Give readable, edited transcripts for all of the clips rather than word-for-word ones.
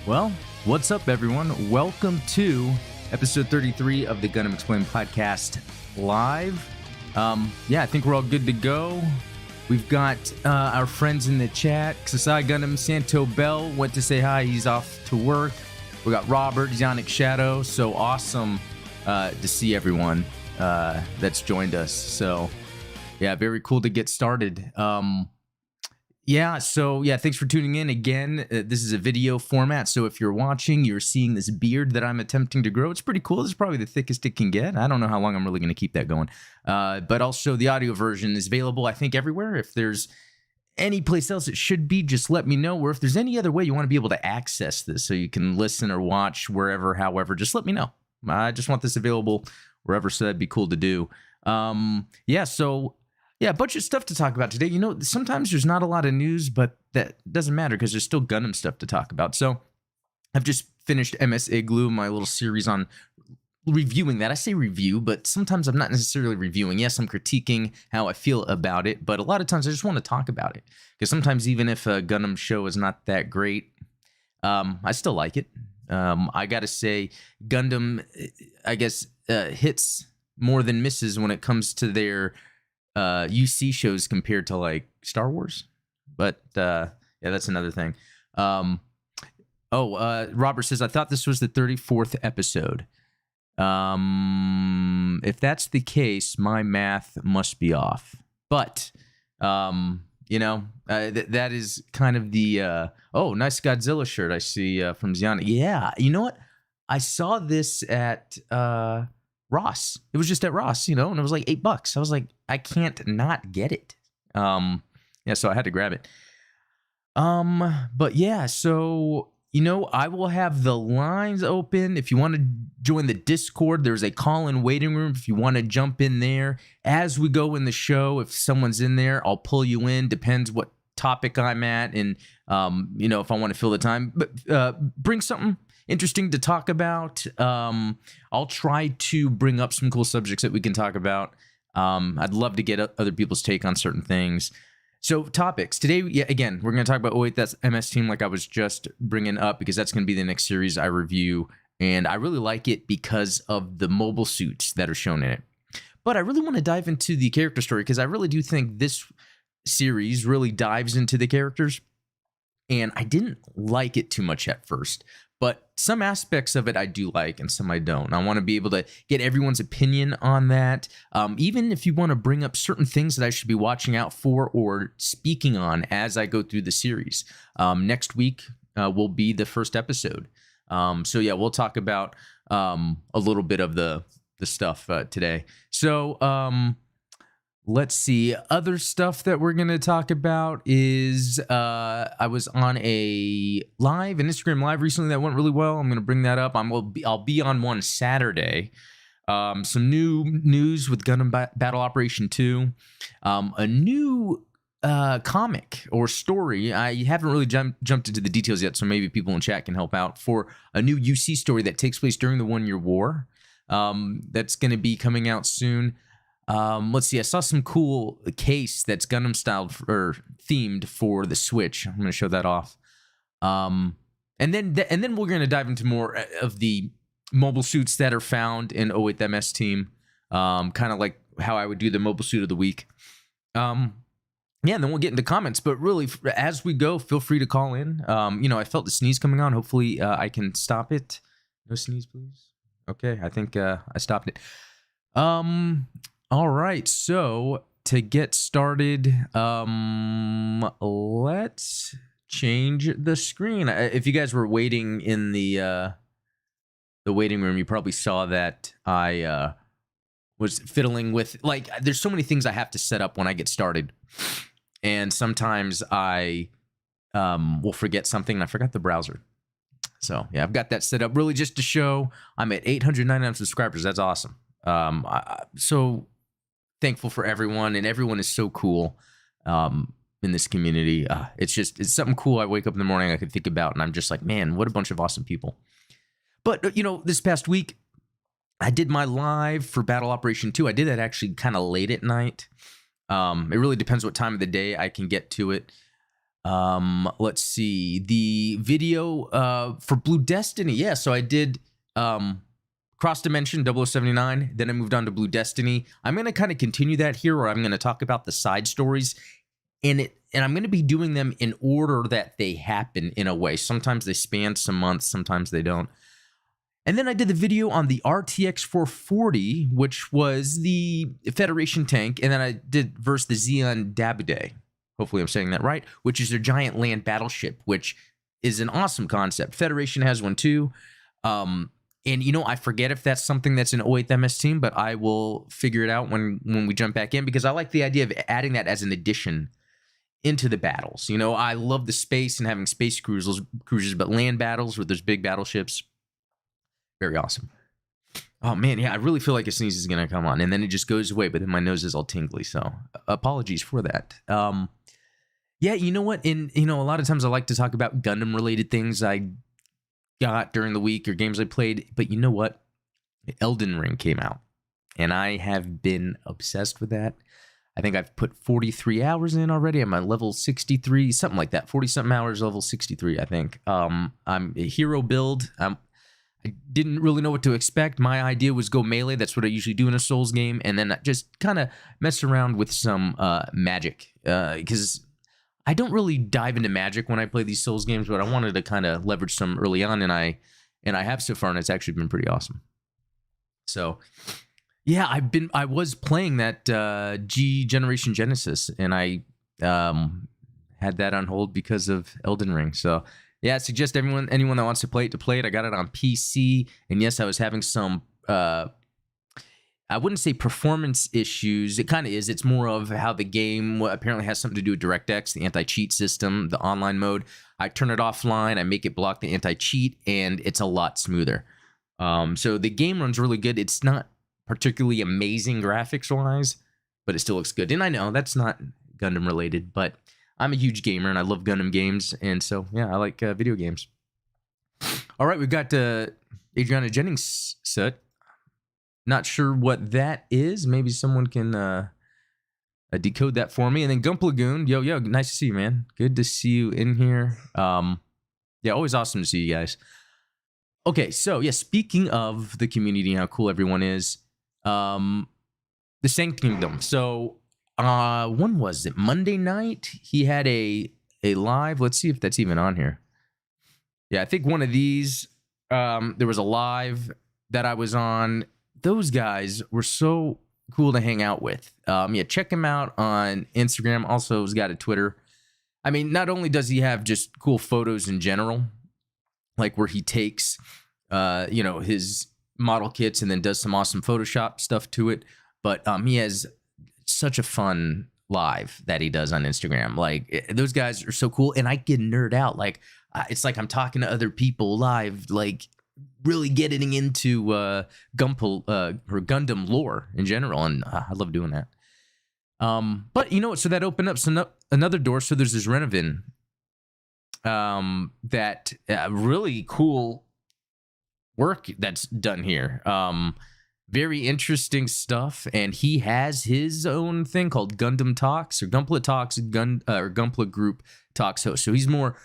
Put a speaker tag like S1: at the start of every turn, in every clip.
S1: Well, what's up, everyone? Welcome to episode 33 of the Gundam Explained podcast live. I think we're all good to go. We've got our friends in the chat. Sasai Gundam Santo Bell went to say hi. He's off to work. We got Robert, Yannick Shadow. So awesome to see everyone that's joined us. So, yeah, very cool to get started. Thanks for tuning in again. This is a video format, so if you're watching, you're seeing this beard that I'm attempting to grow. It's pretty cool. This is probably the thickest it can get. I don't know how long I'm really going to keep that going. But also, the audio version is available, I think, everywhere. If there's any place else it should be, just let me know. Or if there's any other way you want to be able to access this so you can listen or watch wherever, however, just let me know. I just want this available wherever, so that'd be cool to do. A bunch of stuff to talk about today. You know, sometimes there's not a lot of news, but that doesn't matter because there's still Gundam stuff to talk about. So I've just finished MS Igloo, my little series on reviewing that. I say review, but sometimes I'm not necessarily reviewing. Yes, I'm critiquing how I feel about it, but a lot of times I just want to talk about it because sometimes even if a Gundam show is not that great, I still like it. I got to say Gundam, I guess, hits more than misses when it comes to their UC shows compared to like Star Wars, but that's another thing. Robert says, I thought this was the 34th episode. If that's the case, my math must be off, but that is kind of the nice Godzilla shirt I see from Ziana. Yeah, you know what, I saw this at Ross. It was just at Ross, and it was like $8. I was like, I can't not get it. So I had to grab it. I will have the lines open. If you want to join the Discord, there's a call-in waiting room. If you want to jump in there as we go in the show, if someone's in there, I'll pull you in. Depends what topic I'm at, and if I want to fill the time. But bring something interesting to talk about. I'll try to bring up some cool subjects that we can talk about. I'd love to get other people's take on certain things. So topics today, again, we're going to talk about that's MS Team, like I was just bringing up, because that's going to be the next series I review, and I really like it because of the mobile suits that are shown in it. But I really want to dive into the character story because I really do think this series really dives into the characters, and I didn't like it too much at first. But some aspects of it I do like and some I don't. I want to be able to get everyone's opinion on that. Even if you want to bring up certain things that I should be watching out for or speaking on as I go through the series. Next week will be the first episode. We'll talk about a little bit of the stuff today. So let's see. Other stuff that we're going to talk about is I was on an Instagram live recently that went really well. I'm going to bring that up. I'll be on one Saturday. Some new news with Gundam Battle Operation 2. A new comic or story. I haven't really jumped into the details yet, so maybe people in chat can help out, for a new UC story that takes place during the 1-year war. That's going to be coming out soon. Let's see. I saw some cool case that's Gundam styled or themed for the Switch. I'm going to show that off. And then we're going to dive into more of the mobile suits that are found in 08 MS Team. Kind of like how I would do the mobile suit of the week. And then we'll get into comments. But really, as we go, feel free to call in. I felt the sneeze coming on. Hopefully, I can stop it. No sneeze, please. Okay, I think I stopped it. All right, so to get started, let's change the screen. If you guys were waiting in the waiting room, you probably saw that I was fiddling with, like, there's so many things I have to set up when I get started, and sometimes I will forget something, and I forgot the browser. So yeah, I've got that set up really just to show I'm at 899 subscribers. That's awesome. So thankful for everyone, and everyone is so cool in this community. It's something cool. I wake up in the morning, I could think about, and I'm just like, man, what a bunch of awesome people. But this past week I did my live for Battle Operation 2. I did that actually kind of late at night. It really depends what time of the day I can get to it. Let's see. The video for Blue Destiny. Yeah, so I did Cross Dimension 0079. Then I moved on to Blue Destiny. I'm going to kind of continue that here, where I'm going to talk about the side stories. And I'm going to be doing them in order that they happen in a way. Sometimes they span some months, sometimes they don't. And then I did the video on the RTX 440, which was the Federation tank. And then I did versus the Xeon Dabude. Hopefully I'm saying that right, which is their giant land battleship, which is an awesome concept. Federation has one too. And, you know, I forget if that's something that's an 08 MS team, but I will figure it out when we jump back in, because I like the idea of adding that as an addition into the battles. You know, I love the space and having space cruisers, but land battles with those big battleships, very awesome. Oh, man, yeah, I really feel like a sneeze is going to come on, and then it just goes away, but then my nose is all tingly, so apologies for that. Yeah, you know what? A lot of times I like to talk about Gundam-related things I got during the week or games I played, but you know what? Elden Ring came out, and I have been obsessed with that. I think I've put 43 hours in already. I'm at level 63, something like that. 40-something hours, level 63, I think. I'm a hero build. I didn't really know what to expect. My idea was go melee. That's what I usually do in a Souls game, and then just kind of mess around with some magic, because I don't really dive into magic when I play these Souls games, but I wanted to kind of leverage some early on, and I have so far, and it's actually been pretty awesome. So, yeah, I was playing that G Generation Genesis, and I had that on hold because of Elden Ring. So, yeah, I suggest anyone that wants to play it. I got it on PC, and yes, I was having some I wouldn't say performance issues. It kind of is. It's more of how the game apparently has something to do with DirectX, the anti-cheat system, the online mode. I turn it offline, I make it block the anti-cheat, and it's a lot smoother. So the game runs really good. It's not particularly amazing graphics-wise, but it still looks good. And I know that's not Gundam related, but I'm a huge gamer, and I love Gundam games, and so, yeah, I like video games. All right, we've got Adriana Jennings set. Not sure what that is. Maybe someone can decode that for me. And then Gump Lagoon. Yo, nice to see you, man. Good to see you in here. Yeah, always awesome to see you guys. Okay, so, yeah, speaking of the community and how cool everyone is, the Saint Kingdom. So, when was it? Monday night? He had a live. Let's see if that's even on here. Yeah, I think one of these, there was a live that I was on. Those guys were so cool to hang out with. Yeah, check him out on Instagram. Also, he's got a Twitter. I mean, not only does he have just cool photos in general, like where he takes, his model kits and then does some awesome Photoshop stuff to it, but he has such a fun live that he does on Instagram. Like, those guys are so cool, and I get nerd out. Like, it's like I'm talking to other people live, like, really getting into Gundam lore in general, and I love doing that. But you know what? So that opened up another door. So there's this Renovin, that really cool work that's done here. Very interesting stuff, and he has his own thing called Gundam Talks or Gumplet Talks, or Gumplet Group Talks host. So he's more,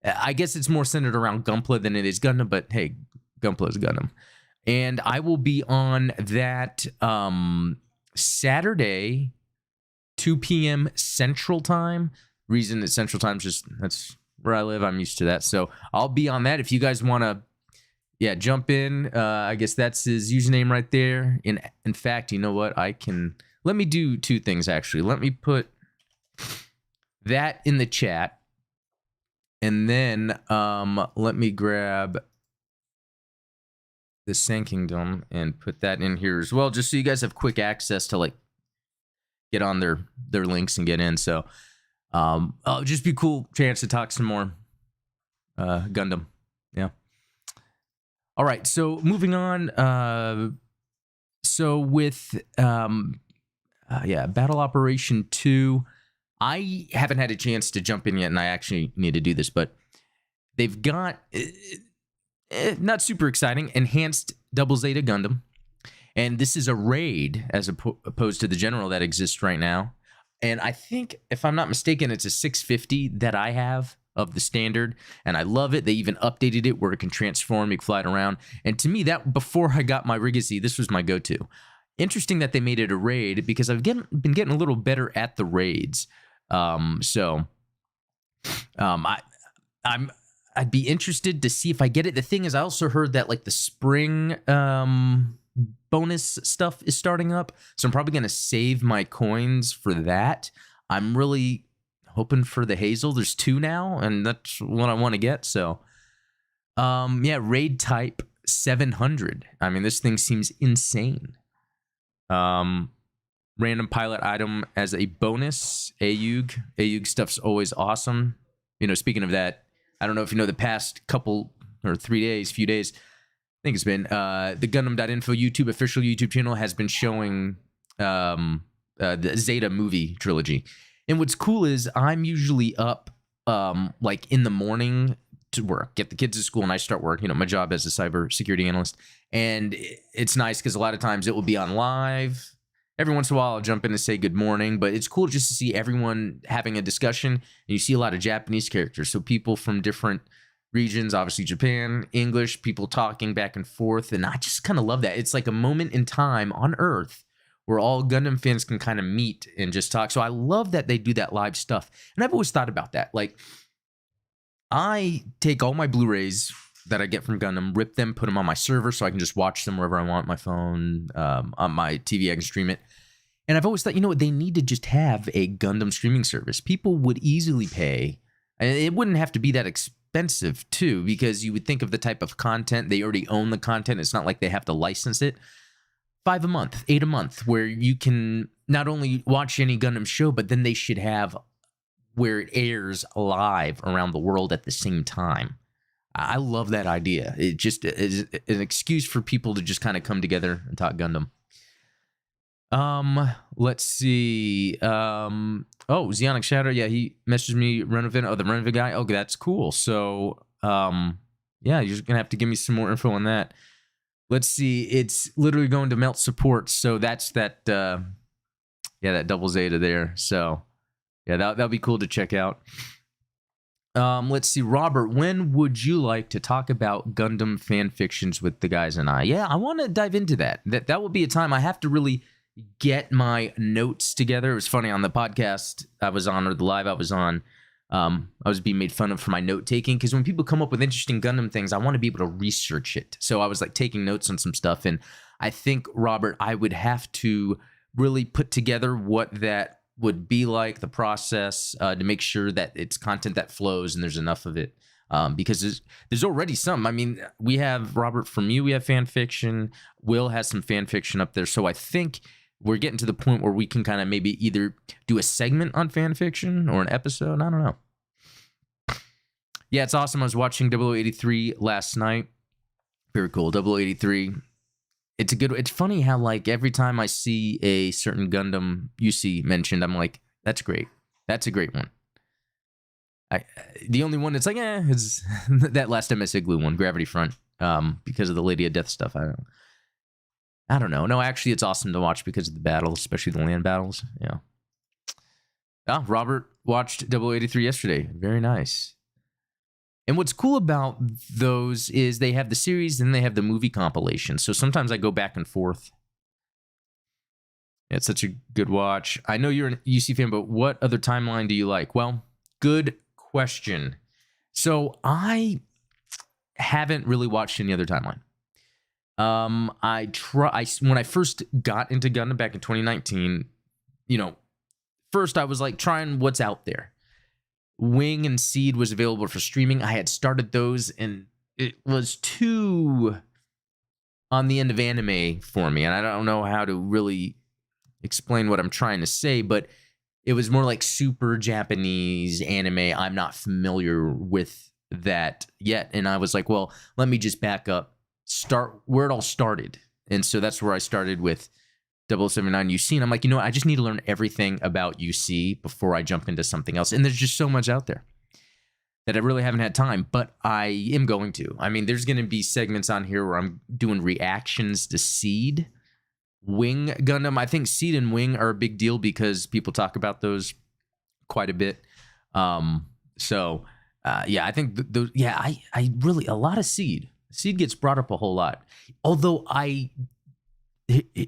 S1: I guess it's more centered around Gumplet than it is Gundam, but hey, Gumplet is Gundam. And I will be on that Saturday, 2 p.m. Central Time. Reason that Central Time is just, that's where I live. I'm used to that. So I'll be on that. If you guys want to, jump in. I guess that's his username right there. In fact, you know what? Let me do two things, actually. Let me put that in the chat. And then let me grab the Sand Kingdom and put that in here as well, just so you guys have quick access to, like, get on their links and get in. So it'll just be a cool chance to talk some more Gundam. Yeah. All right, so moving on. So with Battle Operation 2, I haven't had a chance to jump in yet, and I actually need to do this, but they've got not super exciting enhanced Double Zeta Gundam, and this is a raid as opposed to the general that exists right now. And I think, if I'm not mistaken, it's a 650 that I have of the standard, and I love it. They even updated it where it can transform, you can fly it around. And to me, that before I got my Rigacy, this was my go-to. Interesting that they made it a raid, because I've been getting a little better at the raids. I'd be interested to see if I get it. The thing is, I also heard that like the spring bonus stuff is starting up, so I'm probably gonna save my coins for that. I'm really hoping for the Hazel. There's 2 now, and that's what I want to get. So, yeah, raid type 700. I mean, this thing seems insane. Random pilot item as a bonus. Ayug stuff's always awesome. You know, speaking of that, I don't know if you know, the past couple or few days, I think it's been, the Gundam.info official YouTube channel has been showing the Zeta movie trilogy. And what's cool is I'm usually up like in the morning to work, get the kids to school, and I start work, you know, my job as a cybersecurity analyst. And it's nice because a lot of times it will be on live. Every once in a while I'll jump in and say good morning, but it's cool just to see everyone having a discussion. And you see a lot of Japanese characters, so people from different regions, obviously Japan, English, people talking back and forth. And I just kind of love that. It's like a moment in time on Earth where all Gundam fans can kind of meet and just talk. So I love that they do that live stuff. And I've always thought about that. Like, I take all my Blu-rays that I get from Gundam, rip them, put them on my server so I can just watch them wherever I want, my phone, on my TV, I can stream it. And I've always thought, you know what, they need to just have a Gundam streaming service. People would easily pay, and it wouldn't have to be that expensive too, because you would think of the type of content, they already own the content. It's not like they have to license it. $5 a month, $8 a month, where you can not only watch any Gundam show, but then they should have where it airs live around the world at the same time. I love that idea. It just is an excuse for people to just kind of come together and talk Gundam. Let's see. Oh, Zionic Shadow. Yeah, he messaged me, Renovan. Oh, the Renovan guy. Oh, that's cool. So, yeah, you're just gonna have to give me some more info on that. Let's see. It's literally going to melt support. So that's that. Yeah, that double Zeta there. So, yeah, that'll be cool to check out. Let's see, Robert, when would you like to talk about Gundam fan fictions with the guys and I? Yeah, I want to dive into that. That will be a time I have to really get my notes together. It was funny, on the podcast I was on, or the live I was on, I was being made fun of for my note taking, because when people come up with interesting Gundam things, I want to be able to research it. So I was like taking notes on some stuff, and I think, Robert, I would have to really put together what that would be like, the process, to make sure that it's content that flows and there's enough of it, because there's already some. I mean, we have, Robert, from you, we have fan fiction. Will has some fan fiction up there, so I think we're getting to the point where we can kind of maybe either do a segment on fan fiction or an episode. I don't know. Yeah, it's awesome. I was watching 0083 last night. Very cool. 0083. It's funny how, like, every time I see a certain Gundam you see mentioned, I'm like, that's great. That's a great one. The only one that's like, is that last MS Igloo one, Gravity Front, because of the Lady of Death stuff. I don't know. No, actually, it's awesome to watch because of the battles, especially the land battles. Yeah. Ah, Robert watched 0083 yesterday. Very nice. And what's cool about those is they have the series and they have the movie compilation. So sometimes I go back and forth. It's such a good watch. I know you're an UC fan, but what other timeline do you like? Well, good question. So I haven't really watched any other timeline. When I first got into Gundam back in 2019, first I was like trying what's out there. Wing and Seed was available for streaming. I had started those, and it was too on the end of anime for me. And I don't know how to really explain what I'm trying to say, but it was more like super Japanese anime. I'm not familiar with that yet. And I was like, well, let me just back up, start where it all started. And so that's where I started with 079 UC, and I'm like, I just need to learn everything about UC before I jump into something else. And there's just so much out there that I really haven't had time, but I am going to. I mean, there's going to be segments on here where I'm doing reactions to Seed, Wing Gundam. I think Seed and Wing are a big deal because people talk about those quite a bit. So yeah, I think those. Yeah, I really a lot of Seed. Seed gets brought up a whole lot. Although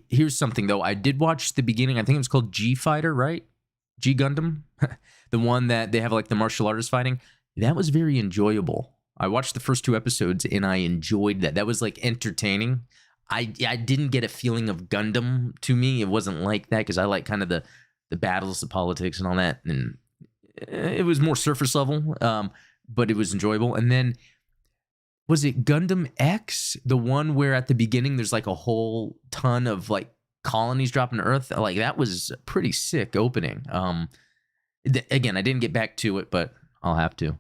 S1: here's something though. I did watch the beginning. I think it was called G Fighter, right? G Gundam, the one that they have like the martial artists fighting. That was very enjoyable. I watched the first 2 episodes and I enjoyed that. That was like entertaining. I didn't get a feeling of Gundam to me. It wasn't like that because I like kind of the battles, the politics, and all that. And it was more surface level, but it was enjoyable. And then was it Gundam X, the one where at the beginning there's like a whole ton of like colonies dropping to Earth? Like that was a pretty sick opening. Again, I didn't get back to it, but I'll have to.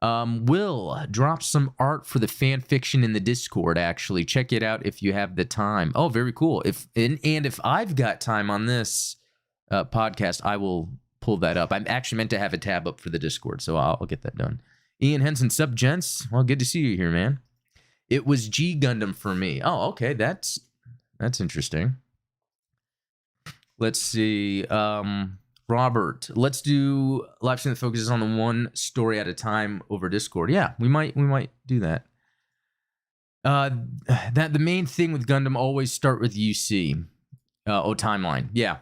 S1: Will drop some art for the fan fiction in the Discord. Actually, check it out if you have the time. Oh, very cool. If I've got time on this podcast, I will pull that up. I'm actually meant to have a tab up for the Discord, so I'll get that done. Ian Henson, sup, gents? Well, good to see you here, man. It was G Gundam for me. Oh, okay, that's interesting. Let's see. Robert, let's do live stream that focuses on the one story at a time over Discord. Yeah, we might do that. That the main thing with Gundam always start with UC. Timeline. Yeah.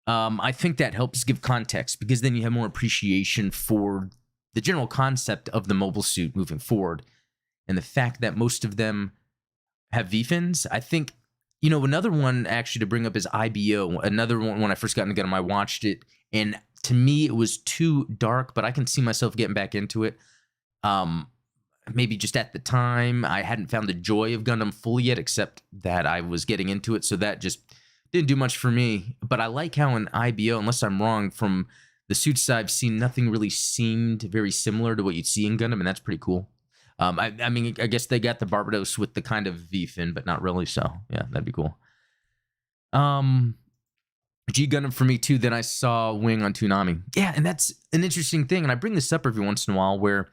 S1: I think that helps give context because then you have more appreciation for the general concept of the mobile suit moving forward. And the fact that most of them have V-fins, I think, another one actually to bring up is IBO. Another one, when I first got into Gundam, I watched it, and to me, it was too dark, but I can see myself getting back into it. Maybe just at the time, I hadn't found the joy of Gundam fully yet, except that I was getting into it, so that just didn't do much for me. But I like how in IBO, unless I'm wrong, from the suits I've seen, nothing really seemed very similar to what you'd see in Gundam, and that's pretty cool. I mean, I guess they got the Barbados with the kind of V-fin, but not really, so yeah, that'd be cool. G Gundam for me too, then I saw Wing on Toonami. Yeah, and that's an interesting thing, and I bring this up every once in a while where,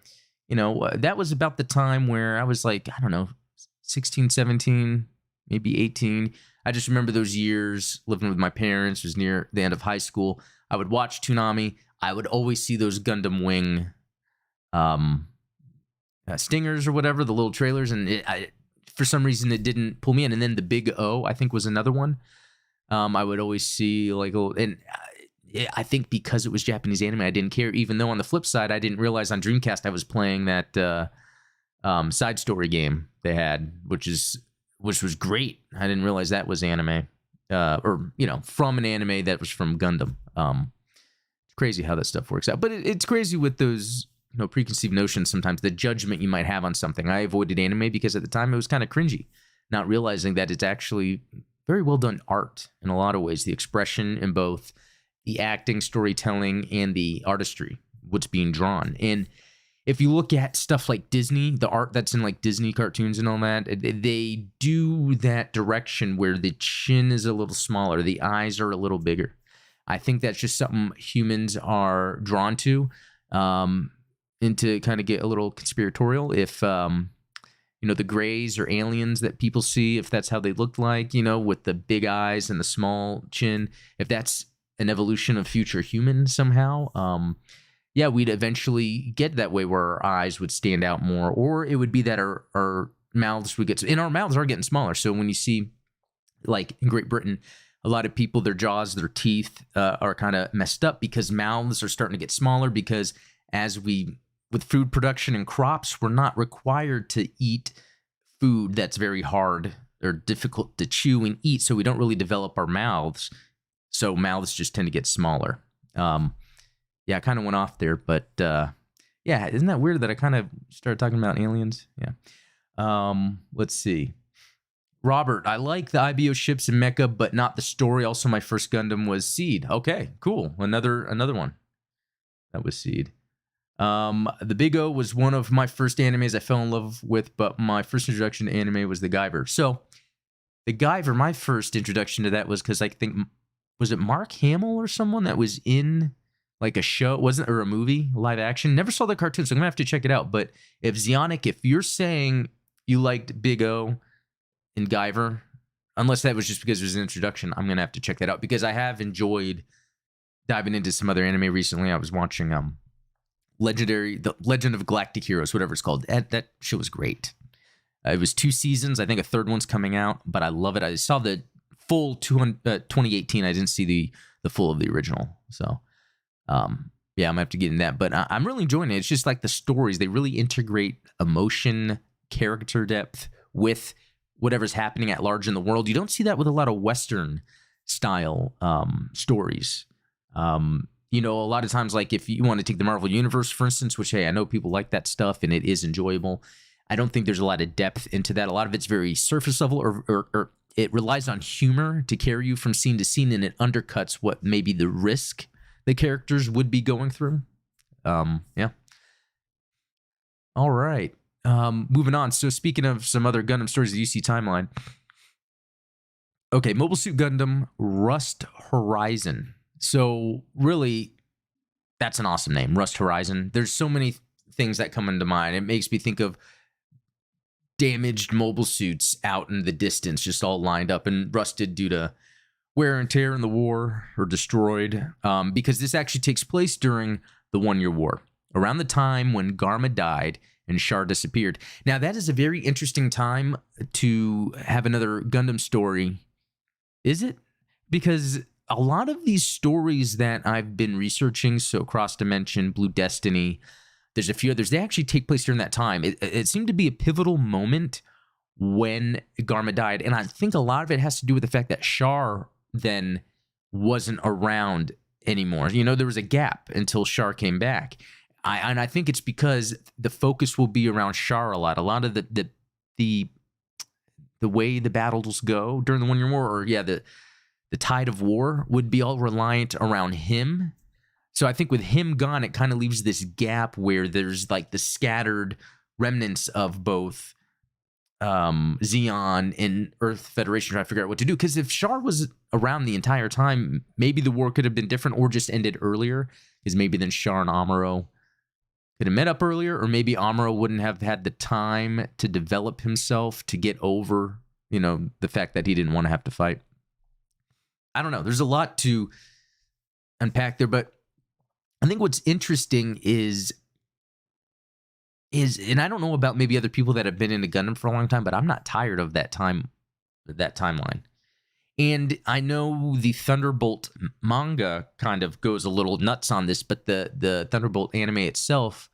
S1: that was about the time where I was like, I don't know, 16, 17, maybe 18. I just remember those years living with my parents. It was near the end of high school. I would watch Toonami. I would always see those Gundam Wing stingers or whatever, the little trailers, and for some reason it didn't pull me in. And then the Big O, I think, was another one. I would always see I think because it was Japanese anime, I didn't care. Even though on the flip side, I didn't realize on Dreamcast I was playing that side story game they had, which was great. I didn't realize that was anime, or from an anime that was from Gundam. It's crazy how that stuff works out, but it's crazy with those preconceived notions. Sometimes the judgment you might have on something. I avoided anime because at the time it was kind of cringy, not realizing that it's actually very well done art in a lot of ways. The expression in both the acting, storytelling, and the artistry, what's being drawn. And if you look at stuff like Disney, the art that's in like Disney cartoons and all that, they do that direction where the chin is a little smaller, the eyes are a little bigger. I think that's just something humans are drawn to, and to kind of get a little conspiratorial. If the grays or aliens that people see, if that's how they looked like, with the big eyes and the small chin, if that's an evolution of future humans somehow, yeah, we'd eventually get that way where our eyes would stand out more, or it would be that our mouths would get, and our mouths are getting smaller. So when you see, like in Great Britain, a lot of people, their jaws, their teeth are kind of messed up because mouths are starting to get smaller because with food production and crops, we're not required to eat food that's very hard or difficult to chew and eat. So we don't really develop our mouths. So mouths just tend to get smaller. Yeah, I kind of went off there, but yeah, isn't that weird that I kind of started talking about aliens? Yeah. Let's see. Robert, I like the IBO ships and mecha, but not the story. Also, my first Gundam was Seed. Okay, cool. Another one. That was Seed. The Big O was one of my first animes I fell in love with, but my first introduction to anime was the Guyver. So the Guyver, my first introduction to that was because I think, was it Mark Hamill or someone that was in like a show, wasn't or a movie, live action? Never saw the cartoon, so I'm gonna have to check it out. But if Zionic, if you're saying you liked Big O and Guyver, unless that was just because it was an introduction, I'm gonna have to check that out because I have enjoyed diving into some other anime recently. I was watching the Legend of Galactic Heroes, whatever it's called. That show was great. It was 2 seasons. I think a third one's coming out, but I love it. I saw the full 2018. I didn't see the full of the original. So, yeah, I'm gonna have to get in that. But I'm really enjoying it. It's just like the stories. They really integrate emotion, character depth with whatever's happening at large in the world. You don't see that with a lot of Western style stories. You know, a lot of times, like if you want to take the Marvel Universe, for instance, which, hey, I know people like that stuff and it is enjoyable. I don't think there's a lot of depth into that. A lot of it's very surface level or it relies on humor to carry you from scene to scene, and it undercuts what maybe the risk the characters would be going through. Yeah. All right. Moving on. So speaking of some other Gundam stories, the UC timeline. Okay, Mobile Suit Gundam Rust Horizon. So really, that's an awesome name, Rust Horizon. There's so many things that come into mind. It makes me think of damaged mobile suits out in the distance, just all lined up and rusted due to wear and tear in the war or destroyed. Because this actually takes place during the 1 Year War, around the time when Garma died and Char disappeared. Now, that is a very interesting time to have another Gundam story. Is it? Because a lot of these stories that I've been researching, so Cross Dimension, Blue Destiny, there's a few others, they actually take place during that time. It seemed to be a pivotal moment when Garma died, and I think a lot of it has to do with the fact that Char then wasn't around anymore. You know, there was a gap until Char came back. I think it's because the focus will be around Char a lot. A lot of the way the battles go during the 1 Year War, or the tide of war would be all reliant around him. So I think with him gone, it kind of leaves this gap where there's like the scattered remnants of both Zeon and Earth Federation trying to figure out what to do. Because if Char was around the entire time, maybe the war could have been different or just ended earlier. Because maybe then Char and Amuro could have met up earlier, or maybe Amuro wouldn't have had the time to develop himself to get over, you know, the fact that he didn't want to have to fight. I don't know. There's a lot to unpack there, but I think what's interesting is, and I don't know about maybe other people that have been into Gundam for a long time, but I'm not tired of that timeline. And I know the Thunderbolt manga kind of goes a little nuts on this, but the Thunderbolt anime itself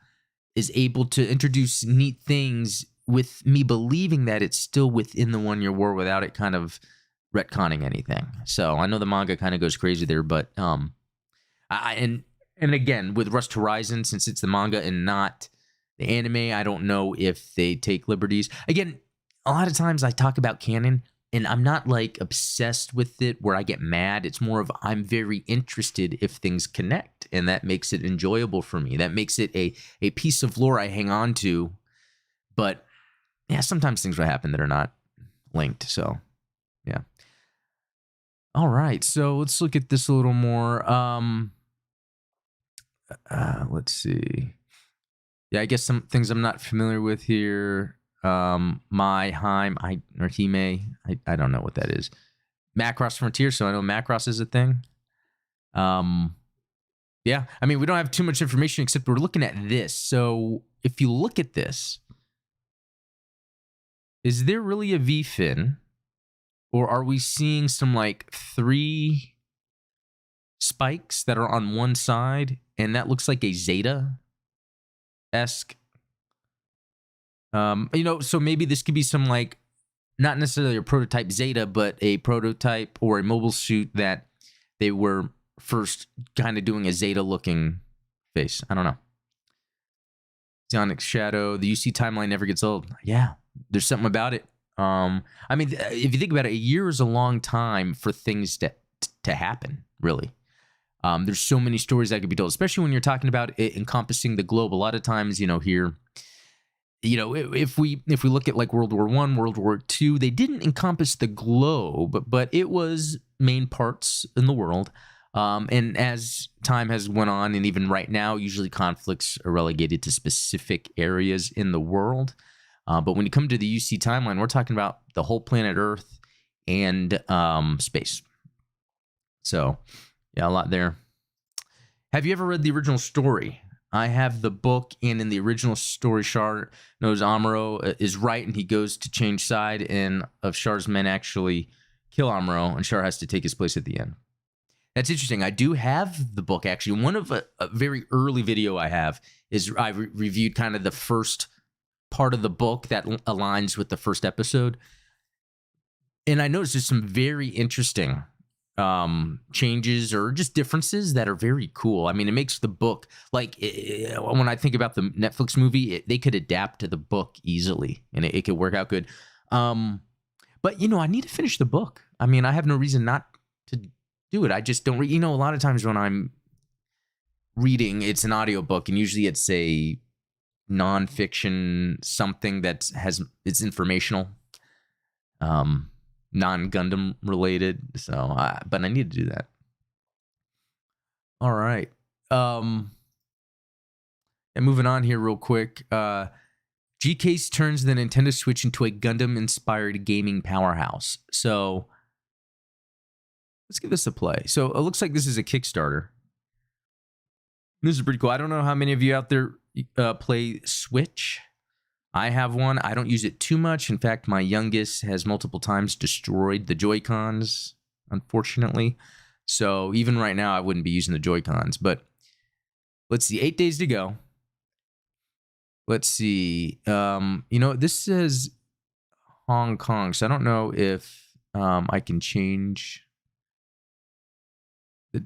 S1: is able to introduce neat things with me believing that it's still within the 1 Year War without it kind of retconning anything. So I know the manga kind of goes crazy there, but and again with Rust Horizon, since it's the manga and not the anime, I don't know if they take liberties. Again, a lot of times I talk about canon and I'm not like obsessed with it where I get mad. It's more of I'm very interested if things connect, and that makes it enjoyable for me. That makes it a piece of lore I hang on to. But yeah, sometimes things will happen that are not linked. So yeah. All right, so let's look at this a little more. Let's see. Yeah, I guess some things I'm not familiar with here. Hime, I don't know what that is. Macross Frontier, so I know Macross is a thing. Yeah, I mean, we don't have too much information except we're looking at this. So if you look at this, is there really a V-fin? Or are we seeing some like 3 spikes that are on one side, and that looks like a Zeta-esque? You know, so maybe this could be some like, not necessarily a prototype Zeta, but a prototype or a mobile suit that they were first kind of doing a Zeta-looking face. I don't know. Psionic Shadow, the UC timeline never gets old. Yeah, there's something about it. I mean, if you think about it, a year is a long time for things to happen, really. There's so many stories that could be told, especially when you're talking about it encompassing the globe. A lot of times, you know, here, you know, if we look at like World War I, World War II, they didn't encompass the globe, but it was main parts in the world. And as time has went on, and even right now, usually conflicts are relegated to specific areas in the world. But when you come to the UC timeline, we're talking about the whole planet Earth and space. So, yeah, a lot there. Have you ever read the original story? I have the book, and in the original story, Char knows Amuro is right, and he goes to change side, and of Char's men actually kill Amuro, and Char has to take his place at the end. That's interesting. I do have the book, actually. One of a very early video I have is I reviewed kind of the first part of the book that aligns with the first episode. And I noticed there's some very interesting changes or just differences that are very cool. I mean, it makes the book, like, when I think about the Netflix movie, they could adapt to the book easily, and it could work out good. But, you know, I need to finish the book. I mean, I have no reason not to do it. I just don't read. You know, a lot of times when I'm reading, it's an audiobook, and usually it's a nonfiction something that it's informational, non-Gundam related. So, but I need to do that. All right. And moving on here real quick. G-Case turns the Nintendo Switch into a Gundam-inspired gaming powerhouse. So let's give this a play. So it looks like this is a Kickstarter. This is pretty cool. I don't know how many of you out there play Switch. I have one. I don't use it too much. In fact, my youngest has multiple times destroyed the Joy-Cons, unfortunately. So even right now, I wouldn't be using the Joy-Cons. But let's see. 8 days to go. Let's see. You know, this says Hong Kong. So I don't know if I can change.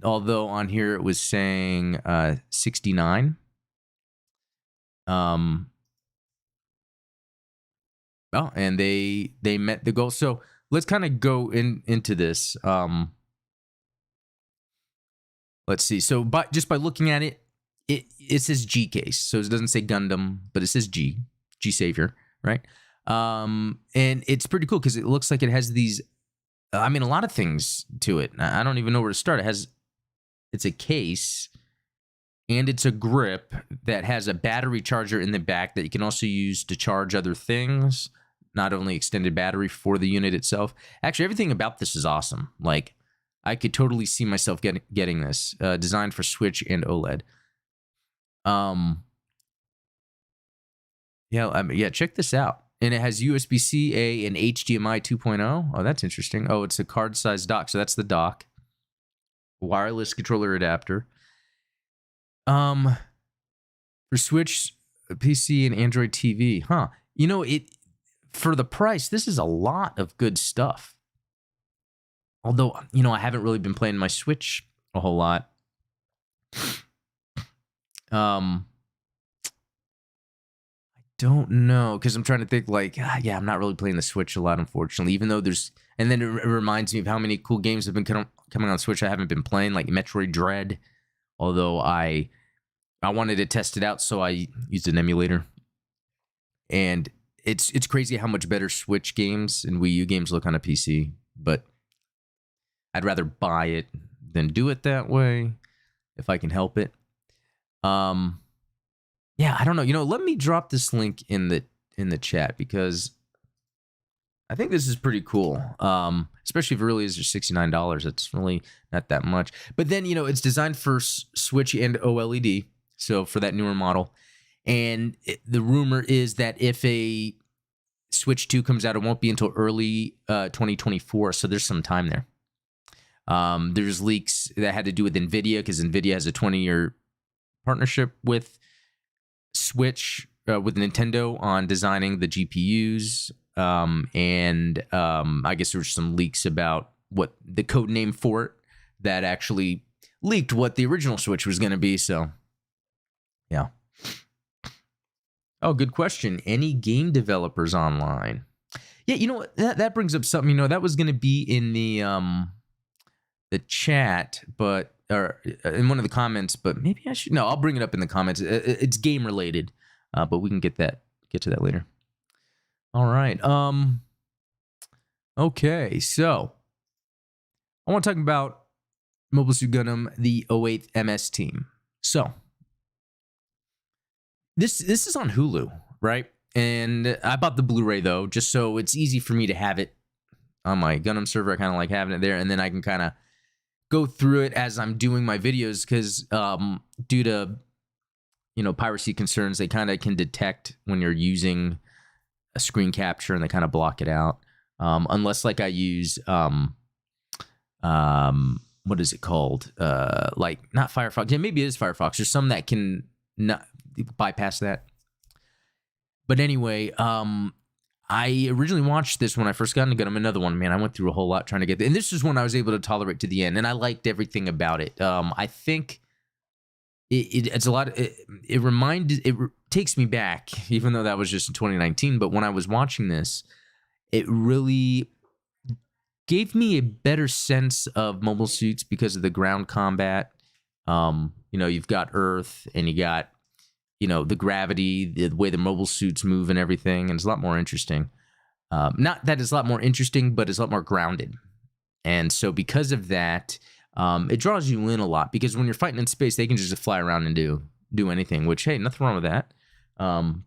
S1: Although on here it was saying 69. Oh, and they met the goal. So let's kind of go into this. Let's see. So just by looking at it, it says G case. So it doesn't say Gundam, but it says G Savior, right? And it's pretty cool because it looks like it has these. I mean, a lot of things to it. I don't even know where to start. It's a case, and it's a grip that has a battery charger in the back that you can also use to charge other things. Not only extended battery for the unit itself. Actually, everything about this is awesome. Like, I could totally see myself getting this. Designed for Switch and OLED. Yeah, check this out. And it has USB-C, and HDMI 2.0. Oh, that's interesting. Oh, it's a card-sized dock. So that's the dock. Wireless controller adapter. For Switch, PC, and Android TV. Huh. You know, for the price, this is a lot of good stuff. Although, you know, I haven't really been playing my Switch a whole lot. I don't know, because I'm trying to think, like, yeah, I'm not really playing the Switch a lot, unfortunately, even though and then it reminds me of how many cool games have been coming on Switch I haven't been playing, like Metroid Dread, although I wanted to test it out, so I used an emulator, and it's crazy how much better Switch games and Wii U games look on a PC, but I'd rather buy it than do it that way, if I can help it. Yeah, I don't know. You know, let me drop this link in the chat because I think this is pretty cool. Especially if it really is just $69. It's really not that much. But then, you know, it's designed for Switch and OLED, so for that newer model. And the rumor is that if a Switch 2 comes out, it won't be until early 2024. So there's some time there. There's leaks that had to do with NVIDIA because NVIDIA has a 20-year partnership with Switch, with Nintendo on designing the GPUs. And I guess there were some leaks about what the code name for it that actually leaked what the original Switch was going to be. So, yeah. Oh, good question. Any game developers online? Yeah, you know what? That brings up something. You know, that was going to be in the chat, but or in one of the comments. But maybe I should. No, I'll bring it up in the comments. It's game related, but we can get to that later. All right. Okay, so I want to talk about Mobile Suit Gundam, the 08th MS team. So this is on Hulu, right? And I bought the Blu-ray though, just so it's easy for me to have it on my Gundam server. I kind of like having it there, and then I can kind of go through it as I'm doing my videos because due to piracy concerns, they kind of can detect when you're using a screen capture and they kind of block it out. Unless like I use what is it called? Like not Firefox. Yeah, maybe it is Firefox. There's some that can not bypass that. But anyway, I originally watched this when I first got into Gundam. Another one, man. I went through a whole lot trying to get there. And this is one I was able to tolerate to the end, and I liked everything about it. I think it's a lot. It takes me back, even though that was just in 2019. But when I was watching this, it really gave me a better sense of mobile suits because of the ground combat. You've got Earth, and you got the gravity, the way the mobile suits move and everything, and it's a lot more interesting. Not that it's a lot more interesting, but it's a lot more grounded. And so because of that, it draws you in a lot, because when you're fighting in space, they can just fly around and do anything, which, hey, nothing wrong with that.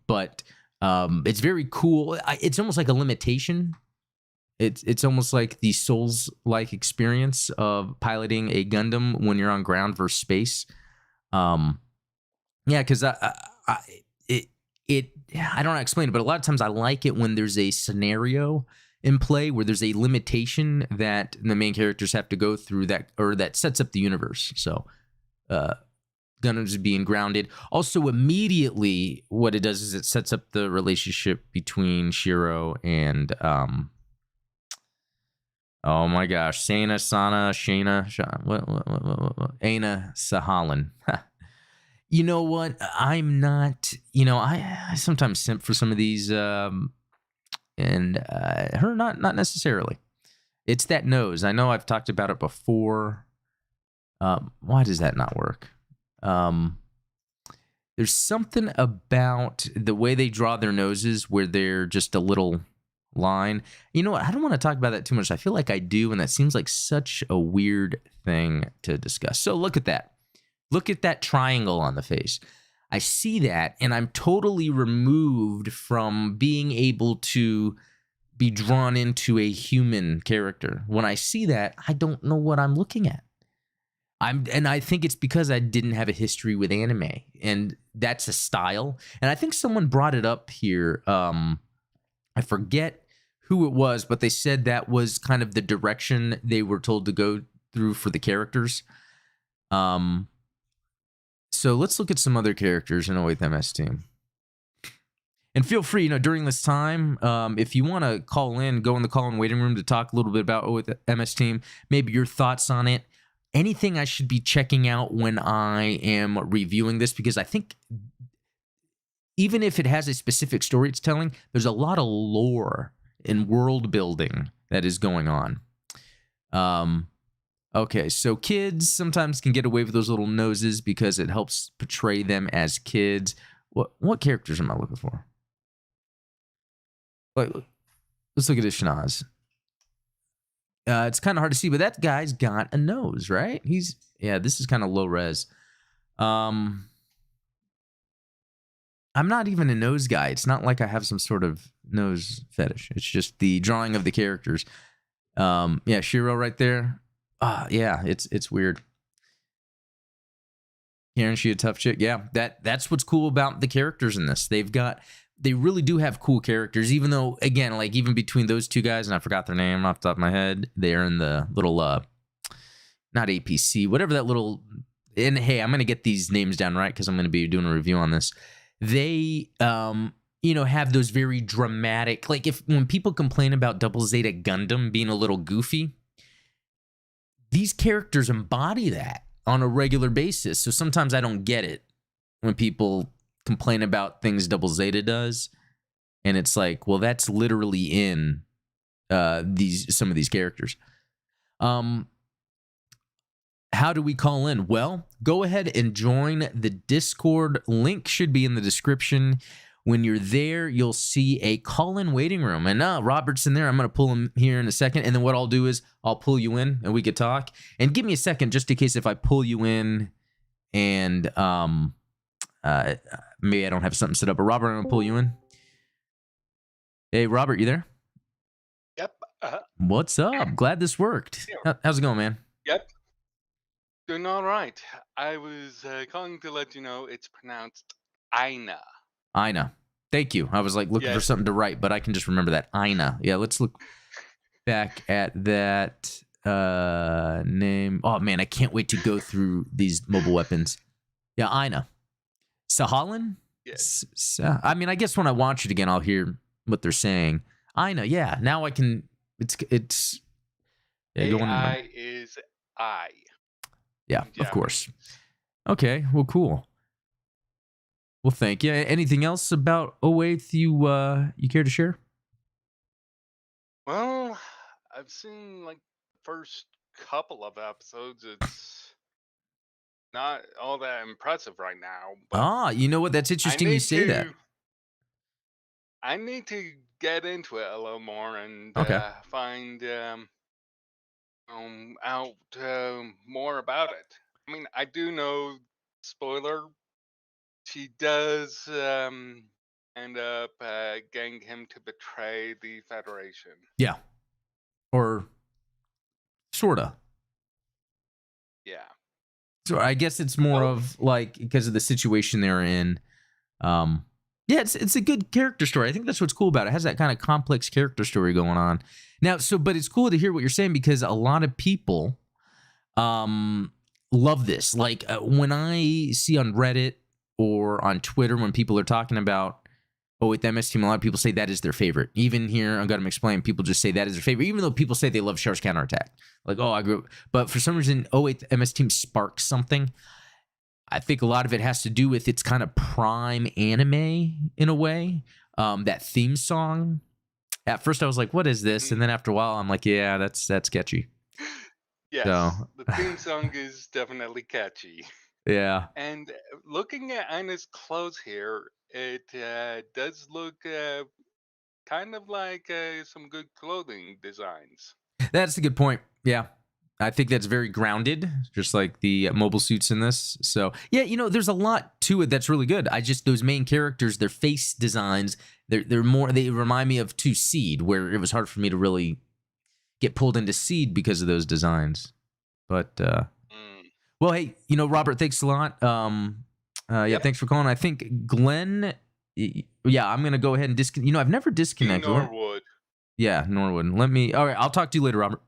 S1: But it's very cool. It's almost like a limitation. It's almost like the Souls-like experience of piloting a Gundam when you're on ground versus space. Yeah, because I don't know how to explain it, but a lot of times I like it when there's a scenario in play where there's a limitation that the main characters have to go through that sets up the universe. So Gundam's being grounded. Also, immediately what it does is it sets up the relationship between Shiro and oh my gosh, Aina Sahalin. You know what? I'm not, I sometimes simp for some of these, and her not necessarily. It's that nose. I know I've talked about it before. Why does that not work? There's something about the way they draw their noses where they're just a little line. You know what? I don't want to talk about that too much. I feel like I do, and that seems like such a weird thing to discuss. So look at that. Look at that triangle on the face. I see that, and I'm totally removed from being able to be drawn into a human character. When I see that, I don't know what I'm looking at. And I think it's because I didn't have a history with anime, and that's a style. And I think someone brought it up here. I forget who it was, but they said that was kind of the direction they were told to go through for the characters. So let's look at some other characters in with MS Team. And feel free, during this time, if you want to call in, go in the call-in waiting room to talk a little bit about with MS Team, maybe your thoughts on it, anything I should be checking out when I am reviewing this, because I think even if it has a specific story it's telling, there's a lot of lore and world building that is going on. Okay, so kids sometimes can get away with those little noses because it helps portray them as kids. What characters am I looking for? Let's look at Ishinaz. It's kind of hard to see, but that guy's got a nose, right? This is kind of low res. I'm not even a nose guy. It's not like I have some sort of nose fetish. It's just the drawing of the characters. Shiro right there. Yeah, it's weird. Karen, she a tough chick. Yeah, that's what's cool about the characters in this. They really do have cool characters, even though, again, like even between those two guys, and I forgot their name off the top of my head, they're in the little, not APC, whatever that little, and hey, I'm going to get these names down right because I'm going to be doing a review on this. They, have those very dramatic, like when people complain about Double Zeta Gundam being a little goofy, these characters embody that on a regular basis. So sometimes I don't get it when people complain about things Double Zeta does, and it's like, well, that's literally in some of these characters. How do we call in? Well, go ahead and join the Discord. Link should be in the description. When you're there, you'll see a call-in waiting room. And Robert's in there. I'm going to pull him here in a second. And then what I'll do is I'll pull you in and we could talk. And give me a second just in case if I pull you in and maybe I don't have something set up. But Robert, I'm going to pull you in. Hey, Robert, you there?
S2: Yep,
S1: What's up? Glad this worked.
S2: Yeah.
S1: How's it going, man?
S2: Yep. Doing all right. I was calling to let you know it's pronounced Ina.
S1: Ina. Thank you. I was like looking for
S2: Yes.
S1: something to write, but I can just remember that. Ina. Yeah, let's look back at that name. Oh man, I can't wait to go through these mobile weapons. Yeah, Ina. Sahalin?
S2: Yes.
S1: I mean, I guess when I watch it again, I'll hear what they're saying. Ina, yeah. Now I can it's yeah, go on and
S2: AI is I
S1: yeah,
S2: in
S1: of course.
S2: Japanese.
S1: Okay, well cool. Well, thank you. Anything else about O8 you care to share?
S2: Well, I've seen like the first couple of episodes. It's not all that impressive right now, but
S1: Ah, you know what? That's
S2: I
S1: interesting you
S2: need
S1: say that.
S2: to I need to get into it a little more and
S1: Okay.
S2: find out more about it. I mean, I do know, spoiler, she does end up getting him to betray the Federation.
S1: Yeah. Or sorta.
S2: Yeah.
S1: So I guess it's more
S2: Oh,
S1: of like because of the situation they're in. Um yeah, it's a good character story. I think that's what's cool about it. It has that kind of complex character story going on. Now, so but it's cool to hear what you're saying because a lot of people um love this. Like when I see on Reddit or on Twitter when people are talking about Oh, with the MS team, a lot of people say that is their favorite. Even here on Gundam Explain, people just say that is their favorite, even though people say they love Char's counterattack. Like, oh, I grew up. But for some reason, oh, wait, the MS team sparks something. I think a lot of it has to do with its kind of prime anime in a way. That theme song. At first, I was like, what is this? And
S2: mhm.
S1: then after a while, I'm like, yeah, that's catchy.
S2: Yes,
S1: So,
S2: the theme song is definitely catchy.
S1: yeah.
S2: And looking at Ina's clothes here, it does look kind of like some good clothing designs.
S1: That's a good point. Yeah. I think that's very grounded, just like the mobile suits in this. So, yeah, there's a lot to it that's really good. I just those main characters, their face designs, they're more they remind me of 2 Seed, where it was hard for me to really get pulled into Seed because of those designs. But
S2: Mm.
S1: well, hey, Robert, thanks a lot. Yeah,
S2: Yep.
S1: thanks for calling. I think Glenn yeah, I'm going to go ahead and disconnect. I've never
S2: King
S1: disconnected.
S2: Norwood.
S1: Yeah, Norwood. Let me All right, I'll talk to you later, Robert.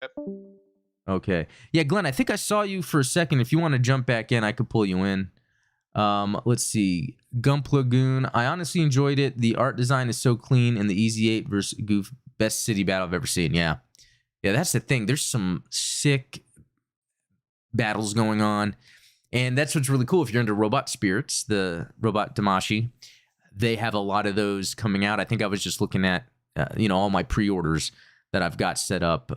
S2: Yep.
S1: Okay. Yeah, Glenn, I think I saw you for a second. If you want to jump back in, I could pull you in. Let's see. Gump Lagoon. I honestly enjoyed it. The art design is so clean, and the Easy 8 versus Goof, best city battle I've ever seen. Yeah. Yeah, that's the thing. There's some sick battles going on. And that's what's really cool. If you're into robot spirits, the robot Damashi, they have a lot of those coming out. I think I was just looking at, all my pre-orders that I've got set up.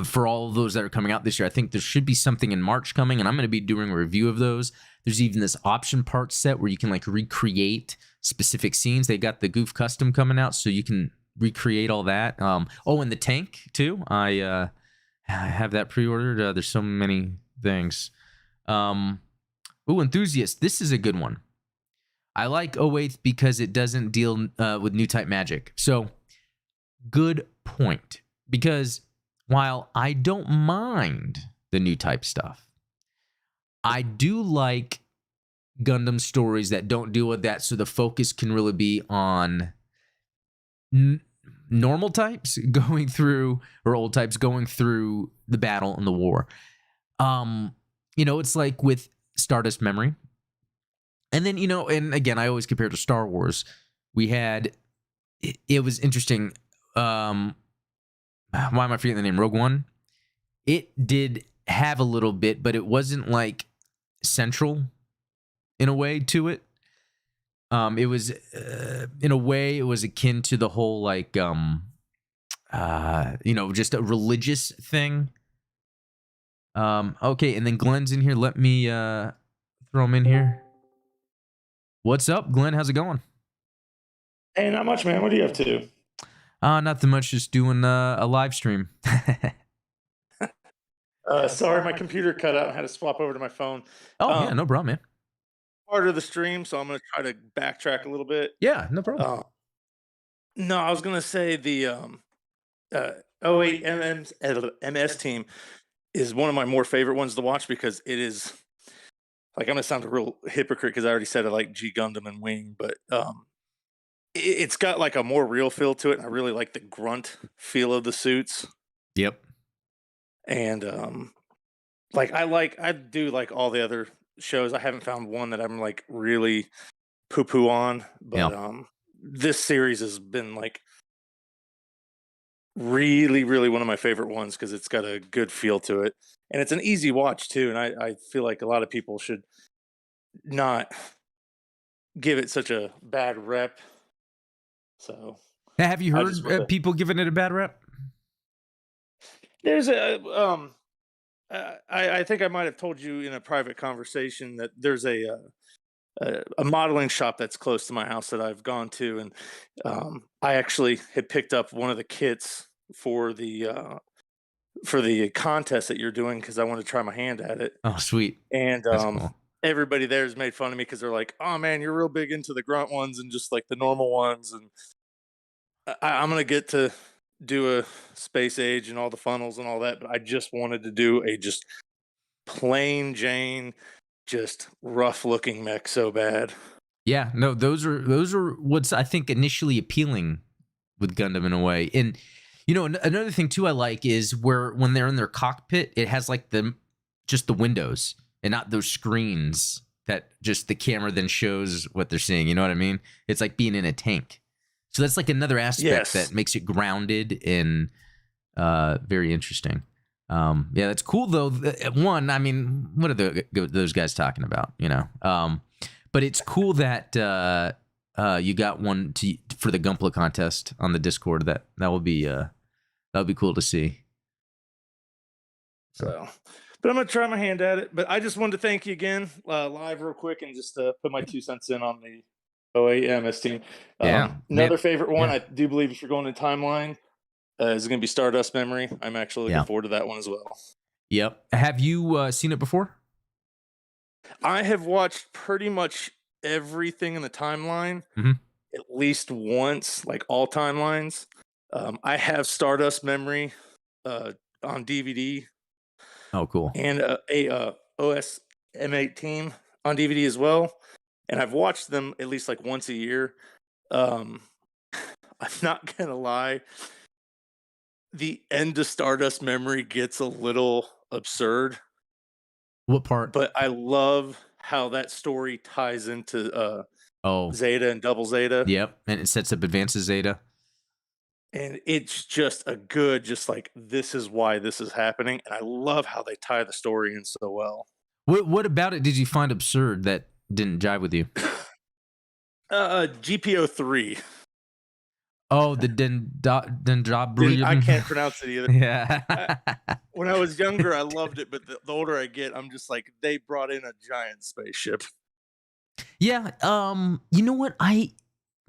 S1: For all of those that are coming out this year. I think there should be something in March coming, and I'm going to be doing a review of those. There's even this option part set where you can like recreate specific scenes. They got the Goof Custom coming out, so you can recreate all that. Oh, and the tank too. I have that pre-ordered. There's so many things. Enthusiast. This is a good one. I like 08 because it doesn't deal with new type magic. So good point. Because while I don't mind the new type stuff, I do like Gundam stories that don't deal with that. So the focus can really be on normal types going through, or old types going through the battle and the war. It's like with Stardust Memory. And then, and again, I always compare to Star Wars. We had, it was interesting. Why am I forgetting the name? Rogue One. It did have a little bit, but it wasn't like central in a way to it. It was in a way it was akin to the whole like just a religious thing. Okay, and then Glenn's in here. Let me throw him in here. What's up, Glenn? How's it going?
S3: Hey, not much, man. What are you up to?
S1: Nothing much. Just doing a live stream.
S3: Sorry, my computer cut out. I had to swap over to my phone.
S1: Oh yeah, no problem, man.
S3: Part of the stream, so I'm going to try to backtrack a little bit.
S1: Yeah, no problem.
S3: No, I was gonna say the oh 08 MS team is one of my more favorite ones to watch because it is like I'm gonna sound a real hypocrite because I already said I like G Gundam and Wing, but it's got like a more real feel to it, and I really like the grunt feel of the suits.
S1: Yep.
S3: And I do like all the other shows. I haven't found one that I'm like really poo poo on,
S1: Yeah.
S3: but this series has been like really, really one of my favorite ones because it's got a good feel to it, and it's an easy watch too. And I feel like a lot of people should not give it such a bad rep. So
S1: Now, have you
S3: I just
S1: heard
S3: want to.
S1: people giving it a bad rep?
S3: There's a I think I might have told you in a private conversation that there's a modeling shop that's close to my house that I've gone to, and I actually had picked up one of the kits for the contest that you're doing because I want to try my hand at it.
S1: Oh, sweet.
S3: And
S1: That's cool.
S3: everybody there has made fun of me because they're like, "Oh man, you're real big into the grunt ones and just like the normal ones." And I'm gonna get to do a space age and all the funnels and all that, but I just wanted to do a just plain Jane, just rough looking mech so bad.
S1: Yeah, no, those are what's I think initially appealing with Gundam in a way. And another thing too I like is where when they're in their cockpit, it has like just the windows and not those screens that just the camera then shows what they're seeing. You know what I mean? It's like being in a tank. So that's like another aspect
S3: Yes.
S1: that makes it grounded and very interesting. Yeah, that's cool though. One, I mean, what are those guys talking about? But it's cool that you got one for the Gumpla contest on the Discord. That would be cool to see.
S3: So, but I'm gonna try my hand at it. But I just wanted to thank you again, live, real quick, and just put my 2 cents in on the OAMS team.
S1: Yeah, man.
S3: Another favorite one,
S1: Yeah.
S3: I do believe, if you're going to timeline, is going to be Stardust Memory. I'm actually looking
S1: Yeah.
S3: forward to that one as well.
S1: Yep. Have you seen it before?
S3: I have watched pretty much everything in the timeline
S1: Mhm.
S3: at least once, like all timelines. I have Stardust Memory on DVD
S1: Oh, cool.
S3: and a OS M8 team on DVD as well. And I've watched them at least like once a year. Um, I'm not gonna lie, the end of Stardust Memory gets a little absurd,
S1: What part?
S3: but I love how that story ties into
S1: Oh,
S3: Zeta and Double Zeta.
S1: yep. And it sets up Advances Zeta.
S3: And it's just a good, just like, this is why this is happening. And I love how they tie the story in so well.
S1: What about it did you find absurd that didn't jive with you?
S3: GPO 3.
S1: Oh, the Dendrobrium.
S3: I can't pronounce it either.
S1: Yeah.
S3: When I was younger, I loved it, but the older I get, I'm just like, they brought in a giant spaceship.
S1: Yeah. You know what? I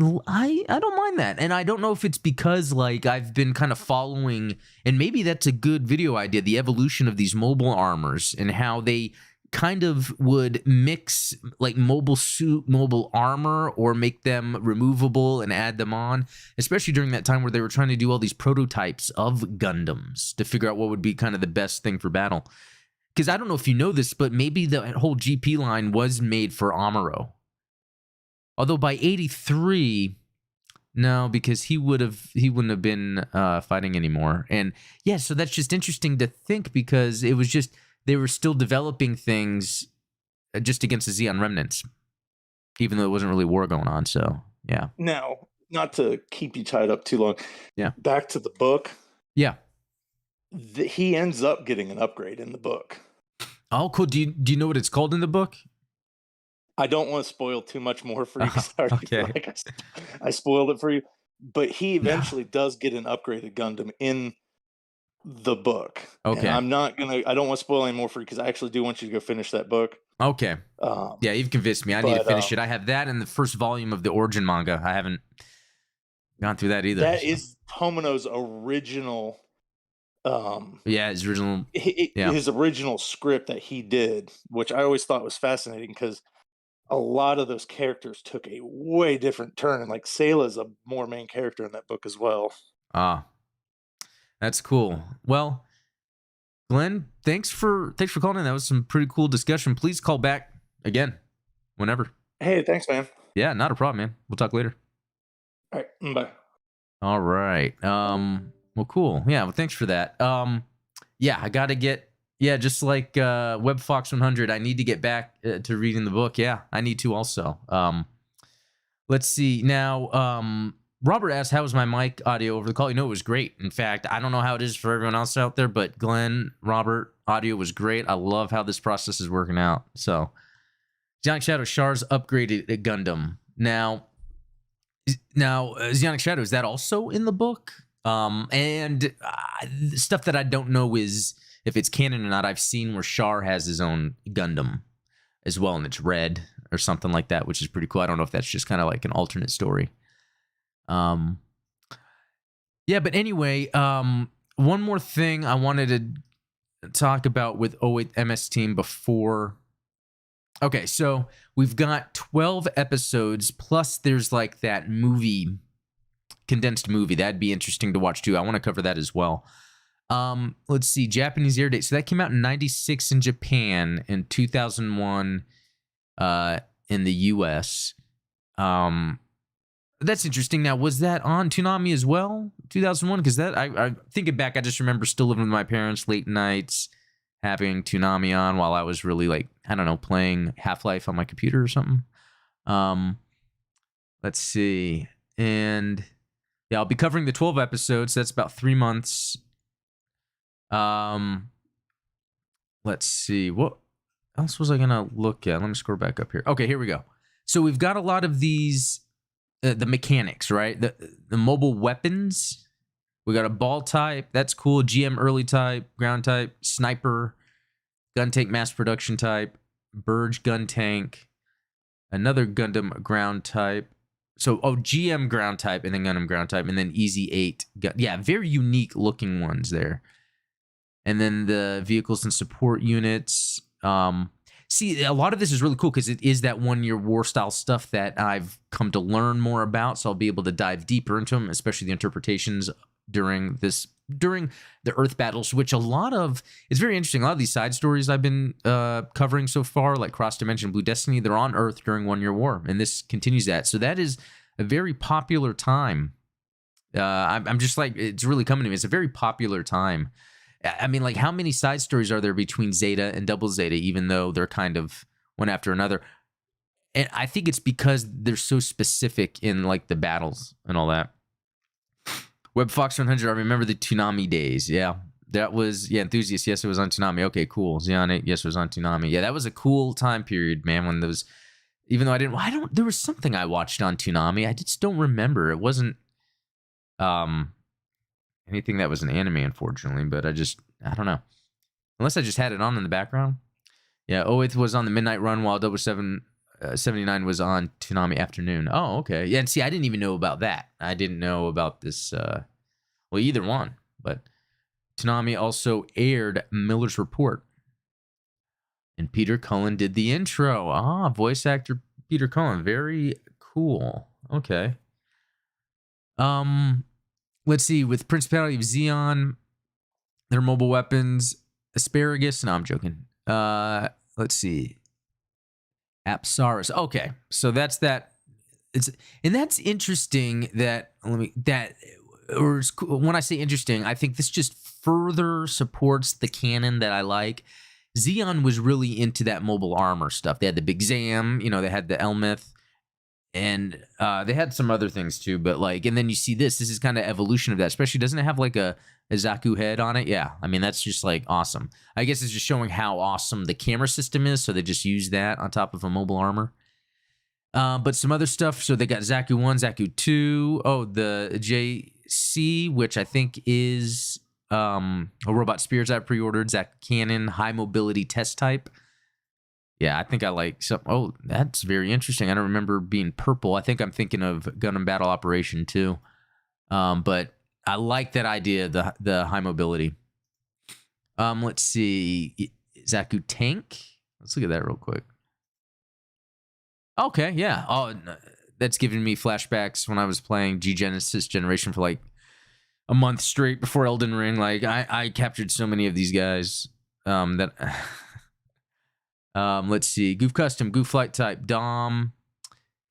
S1: don't mind that. And I don't know if it's because like I've been kind of following, and maybe that's a good video idea, the evolution of these mobile armors and how they kind of would mix like mobile suit, mobile armor, or make them removable and add them on, especially during that time where they were trying to do all these prototypes of Gundams to figure out what would be kind of the best thing for battle. Because I don't know if you know this, but maybe the whole GP line was made for Amuro. Although by 83, no, because he wouldn't have been fighting anymore. And yeah, so that's just interesting to think because it was just they were still developing things just against the Xeon remnants, even though it wasn't really war going on. So yeah.
S3: Now, not to keep you tied up too long.
S1: Yeah.
S3: Back to the book.
S1: Yeah.
S3: He ends up getting an upgrade in the book.
S1: Oh, cool. Do you know what it's called in the book?
S3: I don't want to spoil too much more for you. 'Cause I already feel
S1: Okay.
S3: like I spoiled it for you. But he eventually does get an upgraded Gundam in the book.
S1: Okay.
S3: And I don't want to spoil any more for you because I actually do want you to go finish that book.
S1: Okay. Yeah, you've convinced me. I need to finish it. I have that in the first volume of the Origin manga. I haven't gone through that either.
S3: That is Tomino's original.
S1: Yeah, his original.
S3: His original script that he did, which I always thought was fascinating because a lot of those characters took a way different turn, and like Sayla's a more main character in that book as well.
S1: Ah, that's cool. Well, Glenn, thanks for calling in. That was some pretty cool discussion. Please call back again whenever.
S3: Hey, thanks, man.
S1: Yeah, not a problem, man. We'll talk later.
S3: All right, bye.
S1: All right. Well, cool. Yeah, well, thanks for that. Yeah, I got to get, yeah, just like Web Fox 100, I need to get back to reading the book. Yeah, I need to also. Let's see. Now, Robert asked, how was my mic audio over the call? You know, it was great. In fact, I don't know how it is for everyone else out there, but Glenn, Robert, audio was great. I love how this process is working out. So, Zionic Shadow Shar's upgraded at Gundam. Now, Zionic Shadow, is that also in the book? And stuff that I don't know is if it's canon or not. I've seen where Char has his own Gundam as well, and it's red or something like that, which is pretty cool. I don't know if that's just kind of like an alternate story. Yeah, but anyway, one more thing I wanted to talk about with 08 MS Team before. Okay, so we've got 12 episodes, plus there's like that movie, condensed movie. That'd be interesting to watch too. I want to cover that as well. Let's see, Japanese air date. So that came out in 96 in Japan, and 2001 in the US. That's interesting. Now, was that on Toonami as well, 2001? Because that, I thinking back, I just remember still living with my parents, late nights, having Toonami on while I was really like, I don't know, playing Half-Life on my computer or something. Let's see. And yeah, I'll be covering the 12 episodes. That's about 3 months. Let's see. What else was I going to look at? Let me scroll back up here. Okay, here we go. So we've got a lot of these, the mechanics, right? The mobile weapons. We got a ball type. That's cool. GM early type, ground type, sniper, gun tank mass production type, Burge gun tank, another Gundam ground type. So, GM ground type and then Gundam ground type, and then Easy 8. Yeah, very unique looking ones there. And then the vehicles and support units. See, a lot of this is really cool because it is that 1 year war style stuff that I've come to learn more about. So I'll be able to dive deeper into them, especially the interpretations during the Earth battles, which it's very interesting. A lot of these side stories I've been covering so far, like Cross Dimension, Blue Destiny, they're on Earth during 1 year war, and this continues that. So that is a very popular time. I'm just like, it's really coming to me. It's a very popular time. I mean, like, how many side stories are there between Zeta and Double Zeta, even though they're kind of one after another? And I think it's because they're so specific in like the battles and all that. Web Fox 100, I remember the Toonami days. Yeah, that was, Enthusiast, yes, it was on Toonami. Okay, cool. Zionic, yes, it was on Toonami. Yeah, that was a cool time period, man, when those, even though there was something I watched on Toonami. I just don't remember. It wasn't anything that was an anime, unfortunately, but I don't know. Unless I just had it on in the background. Yeah, 08 was on the Midnight Run while 79 was on Toonami Afternoon. Oh, okay. Yeah, and see, I didn't even know about that. I didn't know about this, either one. But Toonami also aired Miller's Report. And Peter Cullen did the intro. Voice actor Peter Cullen. Very cool. Okay. Let's see. With Principality of Xeon, their mobile weapons, Asparagus. No, I'm joking. Let's see. Apsaurus. Okay, so that's that. And that's interesting. When I say interesting, I think this just further supports the canon that I like. Xeon was really into that mobile armor stuff. They had the Big Zam, they had the Elmeth, and they had some other things too. But like, and then you see this is kind of evolution of that. Especially, doesn't it have like a Zaku head on it? Yeah, I mean, that's just like awesome. I guess it's just showing how awesome the camera system is, so they just use that on top of a mobile armor. But some other stuff, so they got Zaku 1, Zaku 2, the JC, which I think is a robot spirits I pre-ordered, Zaku Cannon, high mobility test type. Yeah, I think I like some. Oh, that's very interesting. I don't remember being purple. I think I'm thinking of Gundam Battle Operation 2. But I like that idea, the high mobility. Let's see. Zaku Tank. Let's look at that real quick. Okay, yeah. That's giving me flashbacks when I was playing G Genesis Generation for like a month straight before Elden Ring. Like I captured so many of these guys. That let's see. Goof Custom, Goof Flight Type, Dom,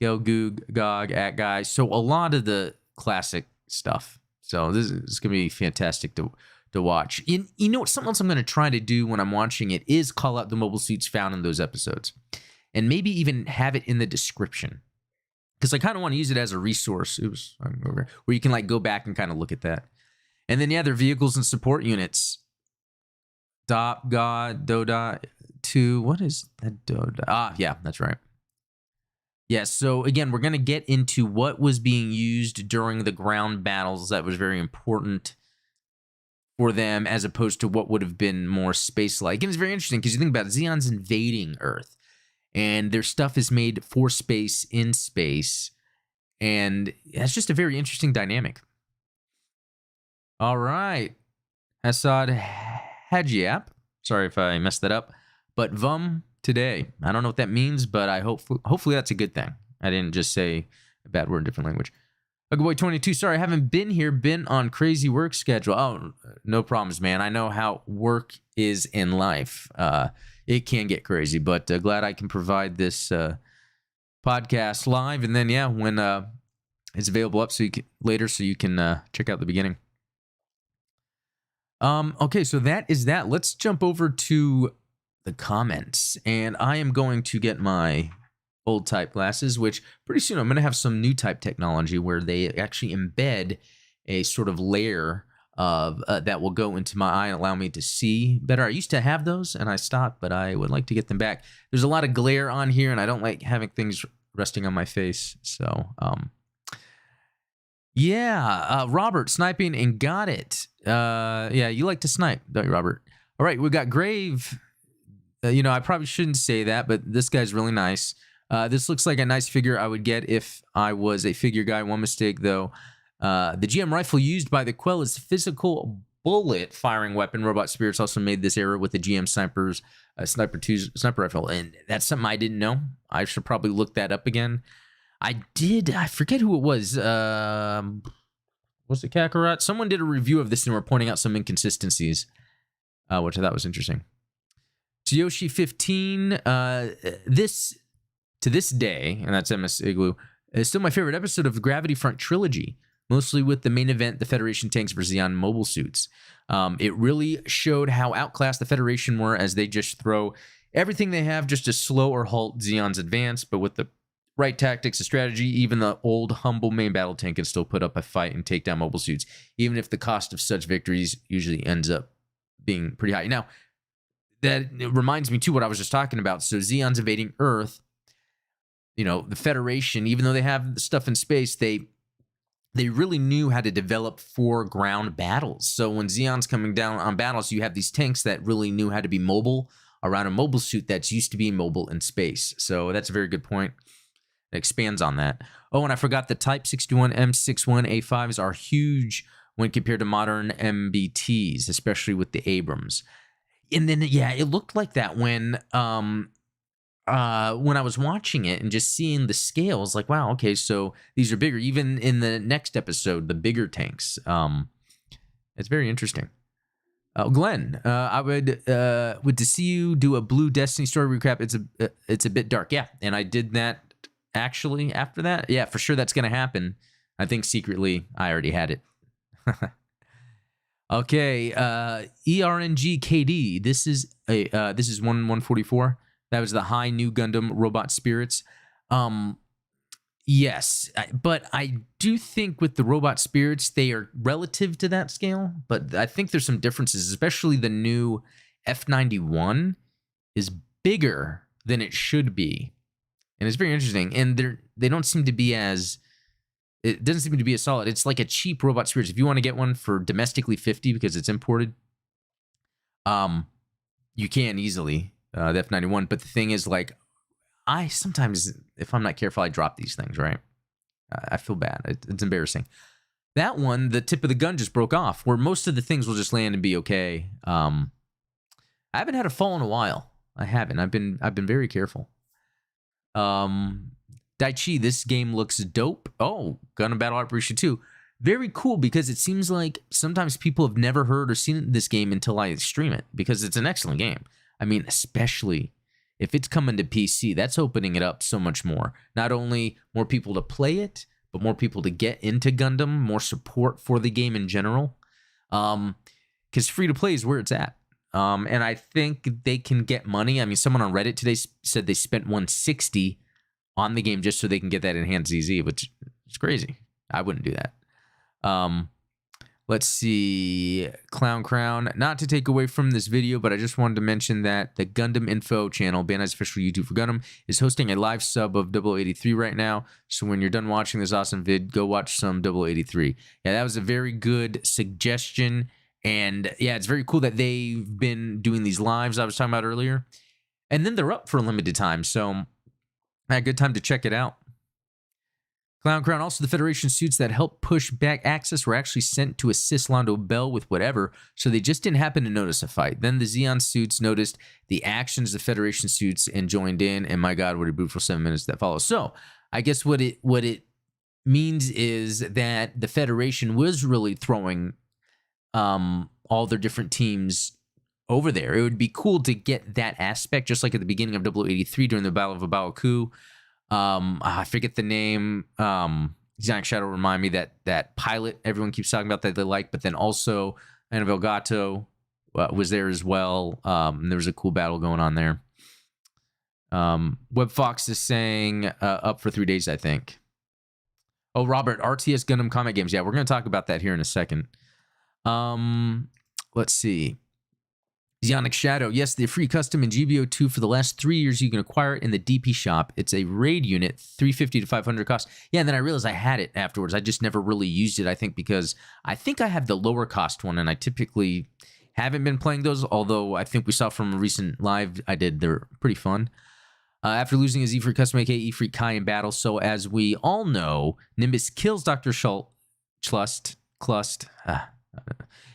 S1: Go Goog, Gog, At Guy. So a lot of the classic stuff. So this is gonna be fantastic to watch. You know what? Something else I'm gonna try to do when I'm watching it is call out the mobile suits found in those episodes, and maybe even have it in the description, because I kind of want to use it as a resource. Oops, I'm over where you can like go back and kind of look at that. And then yeah, their vehicles and support units. Dop, God, Doda, 2. What is that Doda? Ah, yeah, that's right. Yeah, so again, we're going to get into what was being used during the ground battles that was very important for them, as opposed to what would have been more space-like. And it's very interesting because you think about it, Xeon's invading Earth, and their stuff is made for space, in space, and that's just a very interesting dynamic. All right. Hassad Hajiap. Sorry if I messed that up. But Vum today. I don't know what that means, but I hopefully that's a good thing. I didn't just say a bad word in a different language. Boy 22. Sorry, I haven't been here. Been on crazy work schedule. Oh, no problems, man. I know how work is in life. It can get crazy, but glad I can provide this podcast live. And then, yeah, when it's available up later, so you can check out the beginning. Okay, so that is that. Let's jump over to the comments, and I am going to get my old type glasses, which pretty soon I'm going to have some new type technology where they actually embed a sort of layer of that will go into my eye and allow me to see better. I used to have those and I stopped, but I would like to get them back. There's a lot of glare on here, and I don't like having things resting on my face. So, yeah, Robert, sniping and got it. Yeah, you like to snipe, don't you, Robert? All right, we got Grave. I probably shouldn't say that, but this guy's really nice. This looks like a nice figure I would get if I was a figure guy. One mistake, though. The GM rifle used by the Quell is a physical bullet firing weapon. Robot Spirits also made this error with the GM Sniper 2's sniper rifle, and that's something I didn't know. I should probably look that up again. I forget who it was. Was it Kakarot? Someone did a review of this and were pointing out some inconsistencies, which I thought was interesting. Tsuyoshi 15, this to this day, and that's MS Igloo, is still my favorite episode of the Gravity Front trilogy, mostly with the main event, the Federation tanks versus Xeon mobile suits. It really showed how outclassed the Federation were, as they just throw everything they have just to slow or halt Xeon's advance, but with the right tactics and strategy, even the old, humble main battle tank can still put up a fight and take down mobile suits, even if the cost of such victories usually ends up being pretty high. Now, that reminds me, too, what I was just talking about. So Xeon's invading Earth. The Federation, even though they have stuff in space, they really knew how to develop for ground battles. So when Xeon's coming down on battles, you have these tanks that really knew how to be mobile around a mobile suit that's used to being mobile in space. So that's a very good point. It expands on that. Oh, and I forgot the Type 61 M61A5s are huge when compared to modern MBTs, especially with the Abrams. And then, yeah, it looked like that when I was watching it and just seeing the scales, like, wow, okay, so these are bigger. Even in the next episode, the bigger tanks. It's very interesting. Glenn, I would to see you do a Blue Destiny story recap. It's a bit dark, yeah, and I did that actually after that. Yeah, for sure, that's gonna happen. I think secretly I already had it. Okay, ERNGKD. This is 144. That was the high new Gundam Robot Spirits. Yes, but I do think with the Robot Spirits, they are relative to that scale. But I think there's some differences, especially the new F91 is bigger than it should be, and it's very interesting. And they don't seem to be as. It doesn't seem to be as solid. It's like a cheap Robot Spirits. If you want to get one for domestically 50 because it's imported, you can easily, the F91. But the thing is, like, I sometimes, if I'm not careful, I drop these things, right? I feel bad. It's embarrassing. That one, the tip of the gun just broke off, where most of the things will just land and be okay. I haven't had a fall in a while. I haven't. I've been very careful. Daichi, this game looks dope. Oh, Gundam Battle Operation 2. Very cool, because it seems like sometimes people have never heard or seen this game until I stream it, because it's an excellent game. I mean, especially if it's coming to PC, that's opening it up so much more. Not only more people to play it, but more people to get into Gundam, more support for the game in general. Because free to play is where it's at. And I think they can get money. I mean, someone on Reddit today said they spent $160 on the game just so they can get that enhanced ZZ, which is crazy. I wouldn't do that. Let's see. Clown Crown. Not to take away from this video, but I just wanted to mention that the Gundam Info channel, Bandai's official YouTube for Gundam, is hosting a live sub of 0083 right now. So when you're done watching this awesome vid, go watch some 0083. Yeah, that was a very good suggestion. And yeah, it's very cool that they've been doing these lives I was talking about earlier. And then they're up for a limited time. So a good time to check it out. Clown Crown. Also, the Federation suits that helped push back Axis were actually sent to assist Londo Bell with whatever, so they just didn't happen to notice a fight. Then the Zeon suits noticed the actions of the Federation suits and joined in, and my God, what a brutal 7 minutes that follows. So, I guess what it means is that the Federation was really throwing all their different teams over there. It would be cool to get that aspect, just like at the beginning of 0083 during the Battle of Abaoku. I forget the name. Xenic Shadow remind me that pilot everyone keeps talking about that they like, but then also Annabelle Gatto was there as well. There was a cool battle going on there. Web Fox is saying up for 3 days, I think. Oh, Robert, RTS Gundam Comic Games. Yeah, we're going to talk about that here in a second. Let's see. Xenic Shadow. Yes, the free custom in GBO2 for the last 3 years. You can acquire it in the DP shop. It's a raid unit, $350 to $500 cost. Yeah, and then I realized I had it afterwards. I just never really used it, I think, because I think I have the lower cost one, and I typically haven't been playing those, although I think we saw from a recent live I did, they're pretty fun. After losing his E-Free custom, aka E-Free Kai in battle, so as we all know, Nimbus kills Dr. Clust,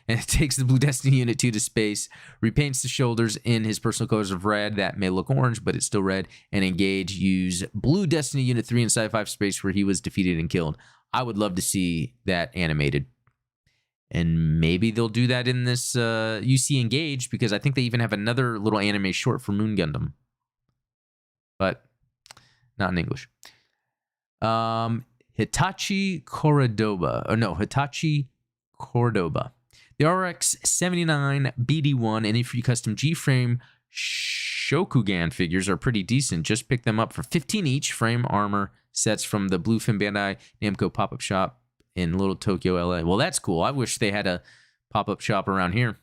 S1: and it takes the Blue Destiny Unit 2 to space, repaints the shoulders in his personal colors of red that may look orange, but it's still red, and engage, use Blue Destiny Unit 3 in Sci-Fi space where he was defeated and killed. I would love to see that animated. And maybe they'll do that in this UC Engage, because I think they even have another little anime short for Moon Gundam. But not in English. Hitachi Cordoba. The RX-79 BD1 and E-Free custom G-frame Shokugan figures are pretty decent. Just pick them up for $15 each. Frame armor sets from the Bluefin Bandai Namco pop-up shop in Little Tokyo, LA. Well, that's cool. I wish they had a pop-up shop around here.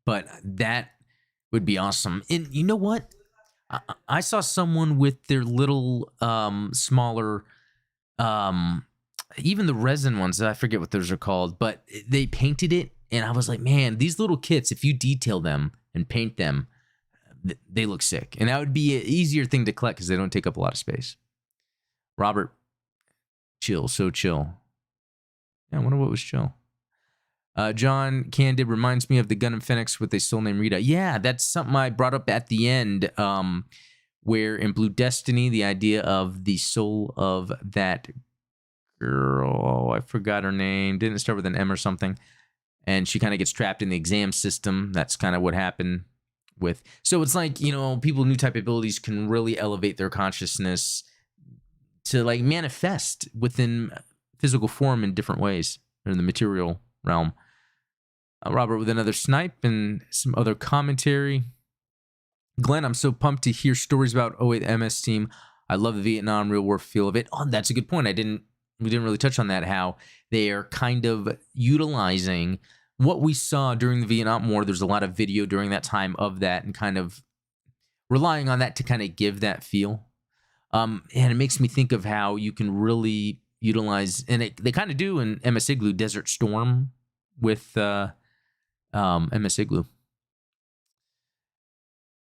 S1: But that would be awesome. And you know what? I saw someone with their little smaller... even the resin ones, I forget what those are called, but they painted it, and I was like, man, these little kits, if you detail them and paint them, they look sick. And that would be an easier thing to collect because they don't take up a lot of space. Robert, chill, so chill. Yeah, I wonder what was chill. John Candid reminds me of the Gundam Phoenix with a soul named Rita. Yeah, that's something I brought up at the end, where in Blue Destiny, the idea of the soul of that girl, I forgot her name, didn't start with an M or something, and she kind of gets trapped in the exam system. That's kind of what happened with, so it's like, you know, people with new type abilities can really elevate their consciousness to like manifest within physical form in different ways, or in the material realm. Robert with another snipe and some other commentary. Glenn, I'm so pumped to hear stories about 08 MS team. I love the Vietnam real war feel of it. Oh, that's a good point. We didn't really touch on that, how they are kind of utilizing what we saw during the Vietnam War. There's a lot of video during that time of that, and kind of relying on that to kind of give that feel. And it makes me think of how you can really utilize, and they kind of do in MS Igloo, Desert Storm with MS Igloo.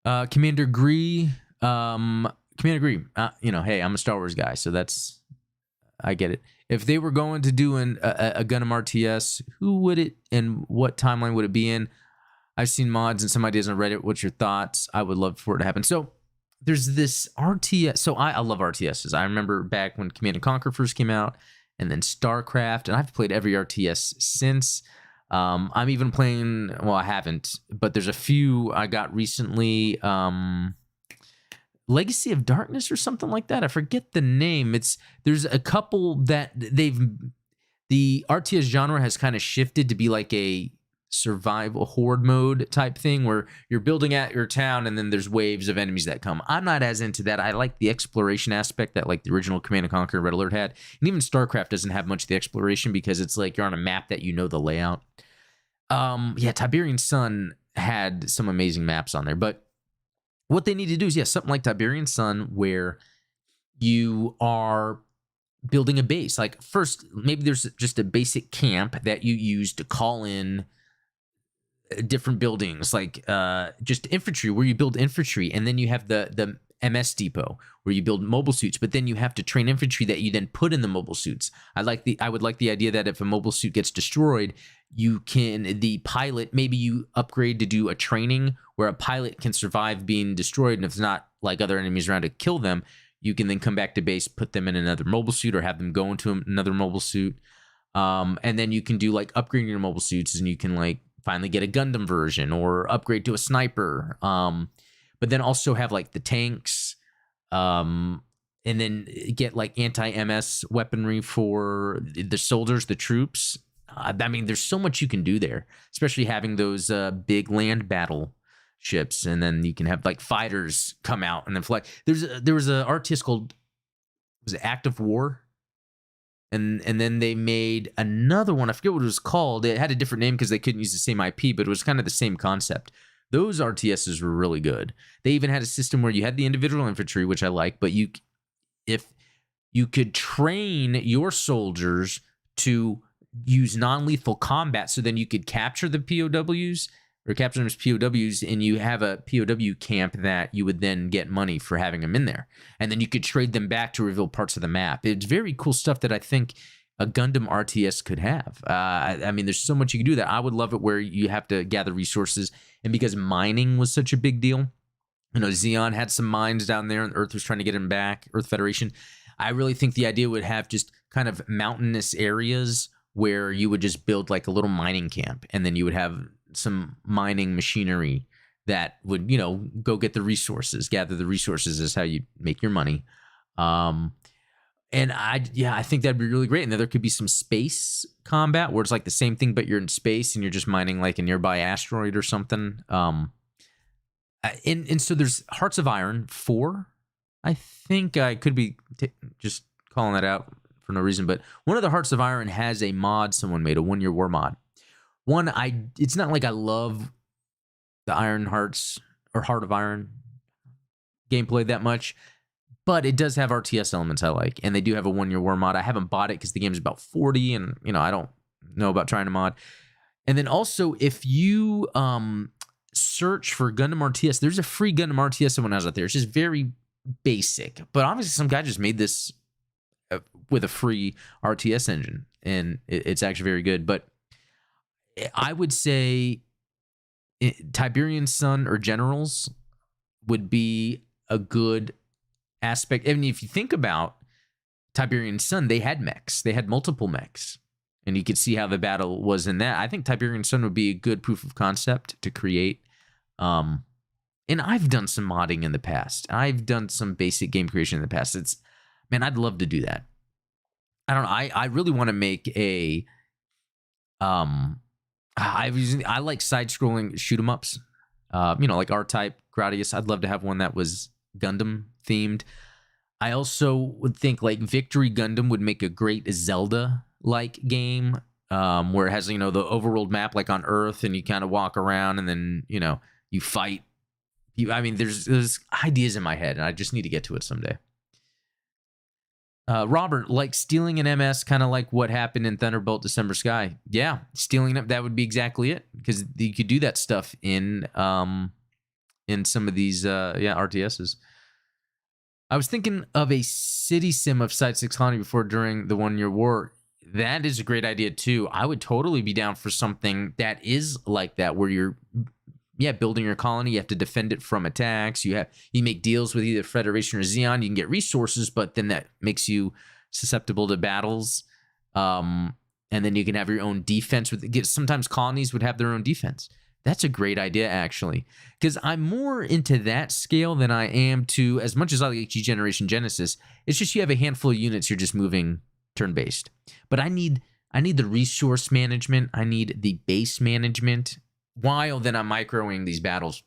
S1: Commander Gree, you know, hey, I'm a Star Wars guy, so I get it. If they were going to do a Gundam RTS, who would it and what timeline would it be in? I've seen mods and some ideas on Reddit. What's your thoughts? I would love for it to happen. So there's this RTS. So I love RTSs. I remember back when Command and Conquer first came out, and then StarCraft, and I've played every RTS since. I'm even playing. Well, I haven't, but there's a few I got recently. Legacy of Darkness or something like that. I forget the name. There's a couple that the RTS genre has kind of shifted to be like a survival horde mode type thing where you're building at your town and then there's waves of enemies that come. I'm not as into that. I like the exploration aspect that like the original Command and Conquer and Red Alert had. And even StarCraft doesn't have much of the exploration because it's like you're on a map that you know the layout. Yeah, Tiberian Sun had some amazing maps on there, but what they need to do is, something like Tiberian Sun where you are building a base. Like first, maybe there's just a basic camp that you use to call in different buildings, like just infantry where you build infantry, and then you have the MS depot where you build mobile suits, but then you have to train infantry that you then put in the mobile suits. I would like the idea that if a mobile suit gets destroyed, the pilot, maybe you upgrade to do a training where a pilot can survive being destroyed, and if it's not like other enemies around to kill them, you can then come back to base, put them in another mobile suit, or have them go into another mobile suit. And then you can do like upgrading your mobile suits, and you can like finally get a Gundam version or upgrade to a sniper. But then also have like the tanks, and then get like anti-MS weaponry for the soldiers, the troops. I mean, there's so much you can do there, especially having those big land battle ships, and then you can have like fighters come out and then fly. There was a RTS called, was it Act of War? And then they made another one. I forget what it was called. It had a different name because they couldn't use the same IP, but it was kind of the same concept. Those RTSs were really good. They even had a system where you had the individual infantry, which I like, but if you could train your soldiers to use non-lethal combat, so then you could capture the POWs or capture them as POWs, and you have a POW camp that you would then get money for having them in there. And then you could trade them back to reveal parts of the map. It's very cool stuff that I think a Gundam RTS could have. I mean, there's so much you can do that. I would love it where you have to gather resources. And because mining was such a big deal, Xeon had some mines down there and Earth was trying to get them back, Earth Federation. I really think the idea would have just kind of mountainous areas where you would just build like a little mining camp, and then you would have some mining machinery that would, go get the resources, gather the resources is how you make your money. And I think that'd be really great. And then there could be some space combat where it's like the same thing, but you're in space and you're just mining like a nearby asteroid or something. And so there's Hearts of Iron 4. I think I could be just calling that out for no reason, but one of the Hearts of Iron has a mod someone made, a 1-year war mod. It's not like I love the Iron Hearts or Heart of Iron gameplay that much, but it does have RTS elements I like, and they do have a 1-year war mod. I haven't bought it because the game is about 40, and I don't know about trying to mod. And then also, if you search for Gundam RTS, there's a free Gundam RTS someone has out there. It's just very basic, but obviously some guy just made this with a free RTS engine, and it's actually very good. But I would say Tiberian Sun or Generals would be a good aspect. I mean, if you think about Tiberian Sun, they had mechs. They had multiple mechs. And you could see how the battle was in that. I think Tiberian Sun would be a good proof of concept to create. And I've done some modding in the past. I've done some basic game creation in the past. Man, I'd love to do that. I don't know. I really want to make a... I like side-scrolling shoot-'em-ups. Like R-Type, Gradius. I'd love to have one that was Gundam themed. I also would think like Victory Gundam would make a great Zelda-like game, where it has, the overworld map like on Earth, and you kind of walk around and then, you fight. There's ideas in my head, and I just need to get to it someday. Robert, like stealing an MS, kind of like what happened in Thunderbolt December Sky. Yeah, stealing it, that would be exactly it, because you could do that stuff in some of these RTSs. I was thinking of a city sim of Site 6 Colony before during the 1-year war. That is a great idea too. I would totally be down for something that is like that, where you're, building your colony. You have to defend it from attacks. You make deals with either Federation or Xeon. You can get resources, but then that makes you susceptible to battles. And then you can have your own defense. Sometimes colonies would have their own defense. That's a great idea, actually, because I'm more into that scale than I am to, as much as I like G-Generation Genesis, it's just you have a handful of units, you're just moving turn-based. But I need the resource management. I need the base management while then I'm microing these battles.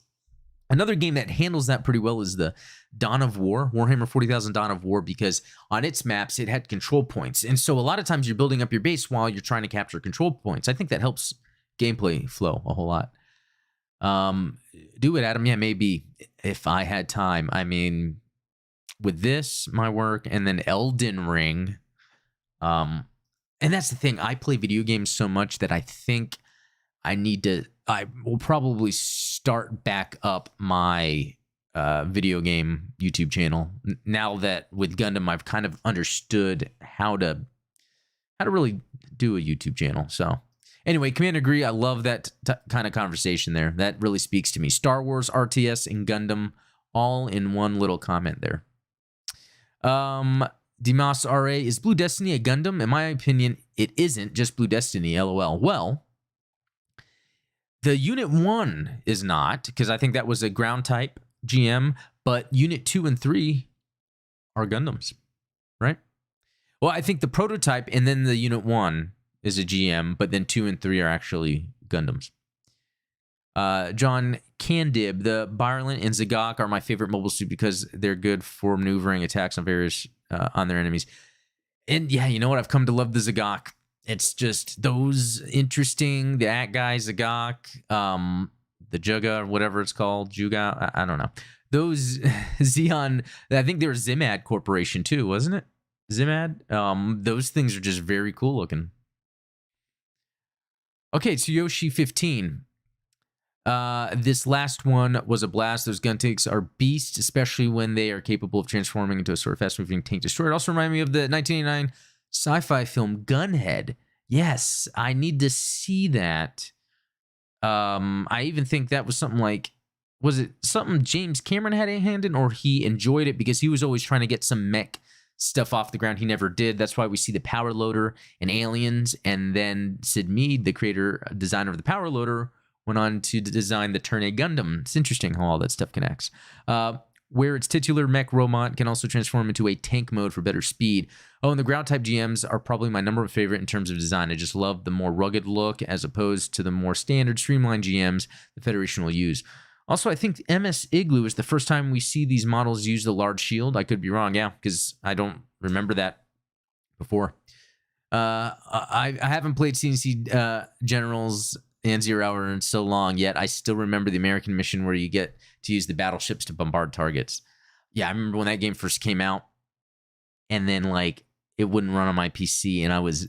S1: Another game that handles that pretty well is the Dawn of War, Warhammer 40,000 Dawn of War, because on its maps, it had control points. And so a lot of times you're building up your base while you're trying to capture control points. I think that helps gameplay flow a whole lot. Do it, Adam. Yeah, maybe if I had time. I mean, with this, my work, and then Elden Ring. And that's the thing. I play video games so much that I think I will probably start back up my video game YouTube channel now that with Gundam I've kind of understood how to really do a YouTube channel. So anyway, Commander Agree, I love that kind of conversation there. That really speaks to me. Star Wars, RTS, and Gundam all in one little comment there. Dimas RA, is Blue Destiny a Gundam? In my opinion, it isn't, just Blue Destiny, LOL. Well, the Unit 1 is not, because I think that was a ground type GM, but Unit 2 and 3 are Gundams, right? Well, I think the prototype and then the Unit 1 is a GM, but then 2 and 3 are actually Gundams. John Candib, the Byerlin and Zagok are my favorite mobile suit because they're good for maneuvering attacks on various on their enemies. And yeah, you know what? I've come to love the Zagok. It's just those interesting, the At guy, Zagok, the Juga, whatever it's called, Juga, I don't know. Those Xeon, I think they were Zimad Corporation too, wasn't it? Zimad? Those things are just very cool looking. Okay, so Yoshi 15. This last one was a blast. Those gun tanks are beasts, especially when they are capable of transforming into a sort of fast-moving tank destroyer. It also reminded me of the 1989 sci-fi film Gunhead. Yes, I need to see that. I even think that was something like, was it something James Cameron had a hand in, or he enjoyed it because he was always trying to get some mech stuff off the ground. He never did. That's why we see the power loader in Aliens, and then Sid Mead, the designer of the power loader, went on to design the Turn A Gundam. It's interesting how all that stuff connects. Where its titular mech robot can also transform into a tank mode for better speed. Oh, and the ground type GMs are probably my number one favorite in terms of design. I just love the more rugged look as opposed to the more standard streamlined GMs the Federation will use. Also, I think MS Igloo is the first time we see these models use the large shield. I could be wrong, yeah, because I don't remember that before. I haven't played CNC Generals and Zero Hour in so long, yet I still remember the American mission where you get to use the battleships to bombard targets. Yeah, I remember when that game first came out, and then like it wouldn't run on my PC, and I was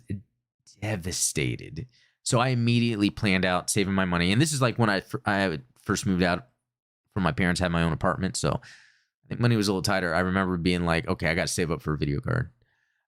S1: devastated. So I immediately planned out saving my money, and this is like when I first moved out from my parents, had my own apartment, so I think money was a little tighter. I remember being like, okay, I got to save up for a video card.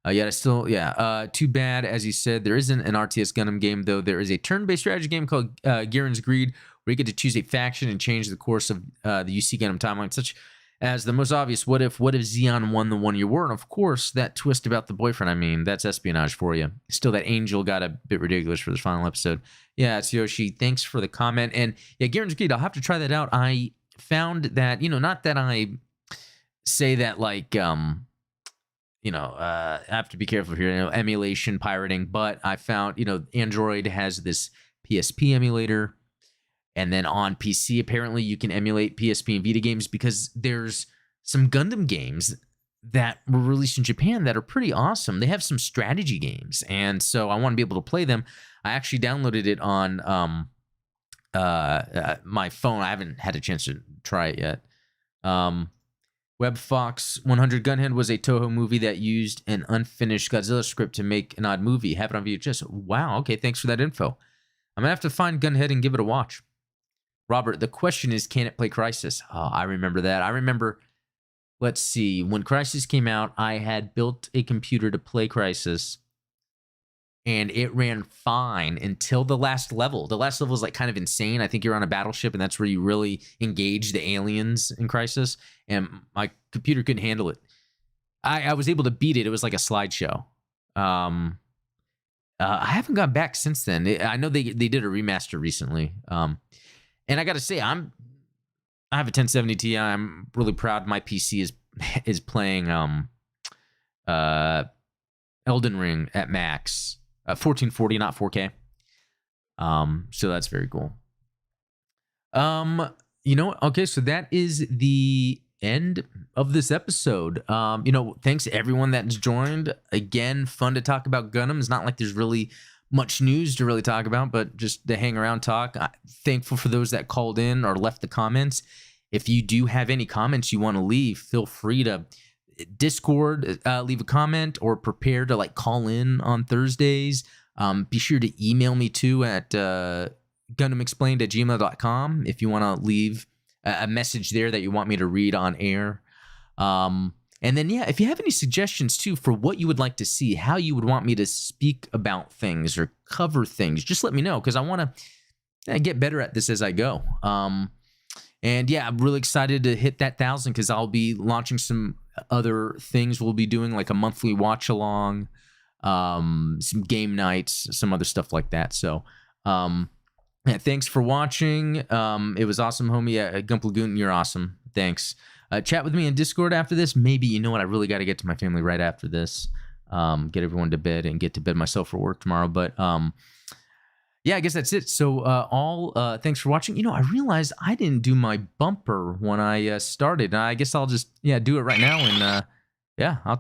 S1: Too bad, as you said, there isn't an RTS Gundam game, though there is a turn-based strategy game called Garen's Greed, where you get to choose a faction and change the course of the UC Gundam timeline, such as the most obvious, what if Xeon won the one you were? And of course, that twist about the boyfriend, I mean, that's espionage for you. Still, that Angel got a bit ridiculous for this final episode. Yeah, it's Yoshi. Thanks for the comment. And yeah, Garen's Greed, I'll have to try that out. I found that, not that I say that like, I have to be careful here, emulation, pirating, but I found, Android has this PSP emulator, and then on PC, apparently you can emulate PSP and Vita games because there's some Gundam games that were released in Japan that are pretty awesome. They have some strategy games, and so I want to be able to play them. I actually downloaded it on my phone. I haven't had a chance to try it yet. WebFox 100 Gunhead was a Toho movie that used an unfinished Godzilla script to make an odd movie. Have it on VHS. Wow, okay, thanks for that info. I'm going to have to find Gunhead and give it a watch. Robert, the question is, can it play Crysis? Oh, I remember that. I remember, let's see, when Crysis came out, I had built a computer to play Crysis, and it ran fine until the last level. The last level is like kind of insane. I think you're on a battleship, and that's where you really engage the aliens in Crisis. And my computer couldn't handle it. I was able to beat it. It was like a slideshow. I haven't gone back since then. I know they did a remaster recently. And I got to say, I have a 1070 Ti. I'm really proud. My PC is playing Elden Ring at max, 1440, not 4K. So that's very cool. You know, okay, so that is the end of this episode. You know, thanks to everyone that's joined. Again, fun to talk about Gundam. It's not like there's really much news to really talk about, but just to hang around, talk. Thankful for those that called in or left the comments. If you do have any comments you want to leave, feel free to Discord, leave a comment, or prepare to like call in on Thursdays. Be sure to email me too at gundamexplained@gmail.com if you want to leave a message there that you want me to read on air. And then, yeah, if you have any suggestions too for what you would like to see, how you would want me to speak about things or cover things, just let me know, because I want to get better at this as I go. And yeah, I'm really excited to hit that 1,000 because I'll be launching some other things. We'll be doing like a monthly watch along, some game nights, some other stuff like that. So, yeah, thanks for watching. It was awesome, homie. Gump Lagoon, you're awesome. Thanks. Chat with me in Discord after this. Maybe, you know what, I really got to get to my family right after this. Get everyone to bed and get to bed myself for work tomorrow. But yeah, I guess that's it. So thanks for watching. You know, I realized I didn't do my bumper when I started. I guess I'll just do it right now. And yeah, I'll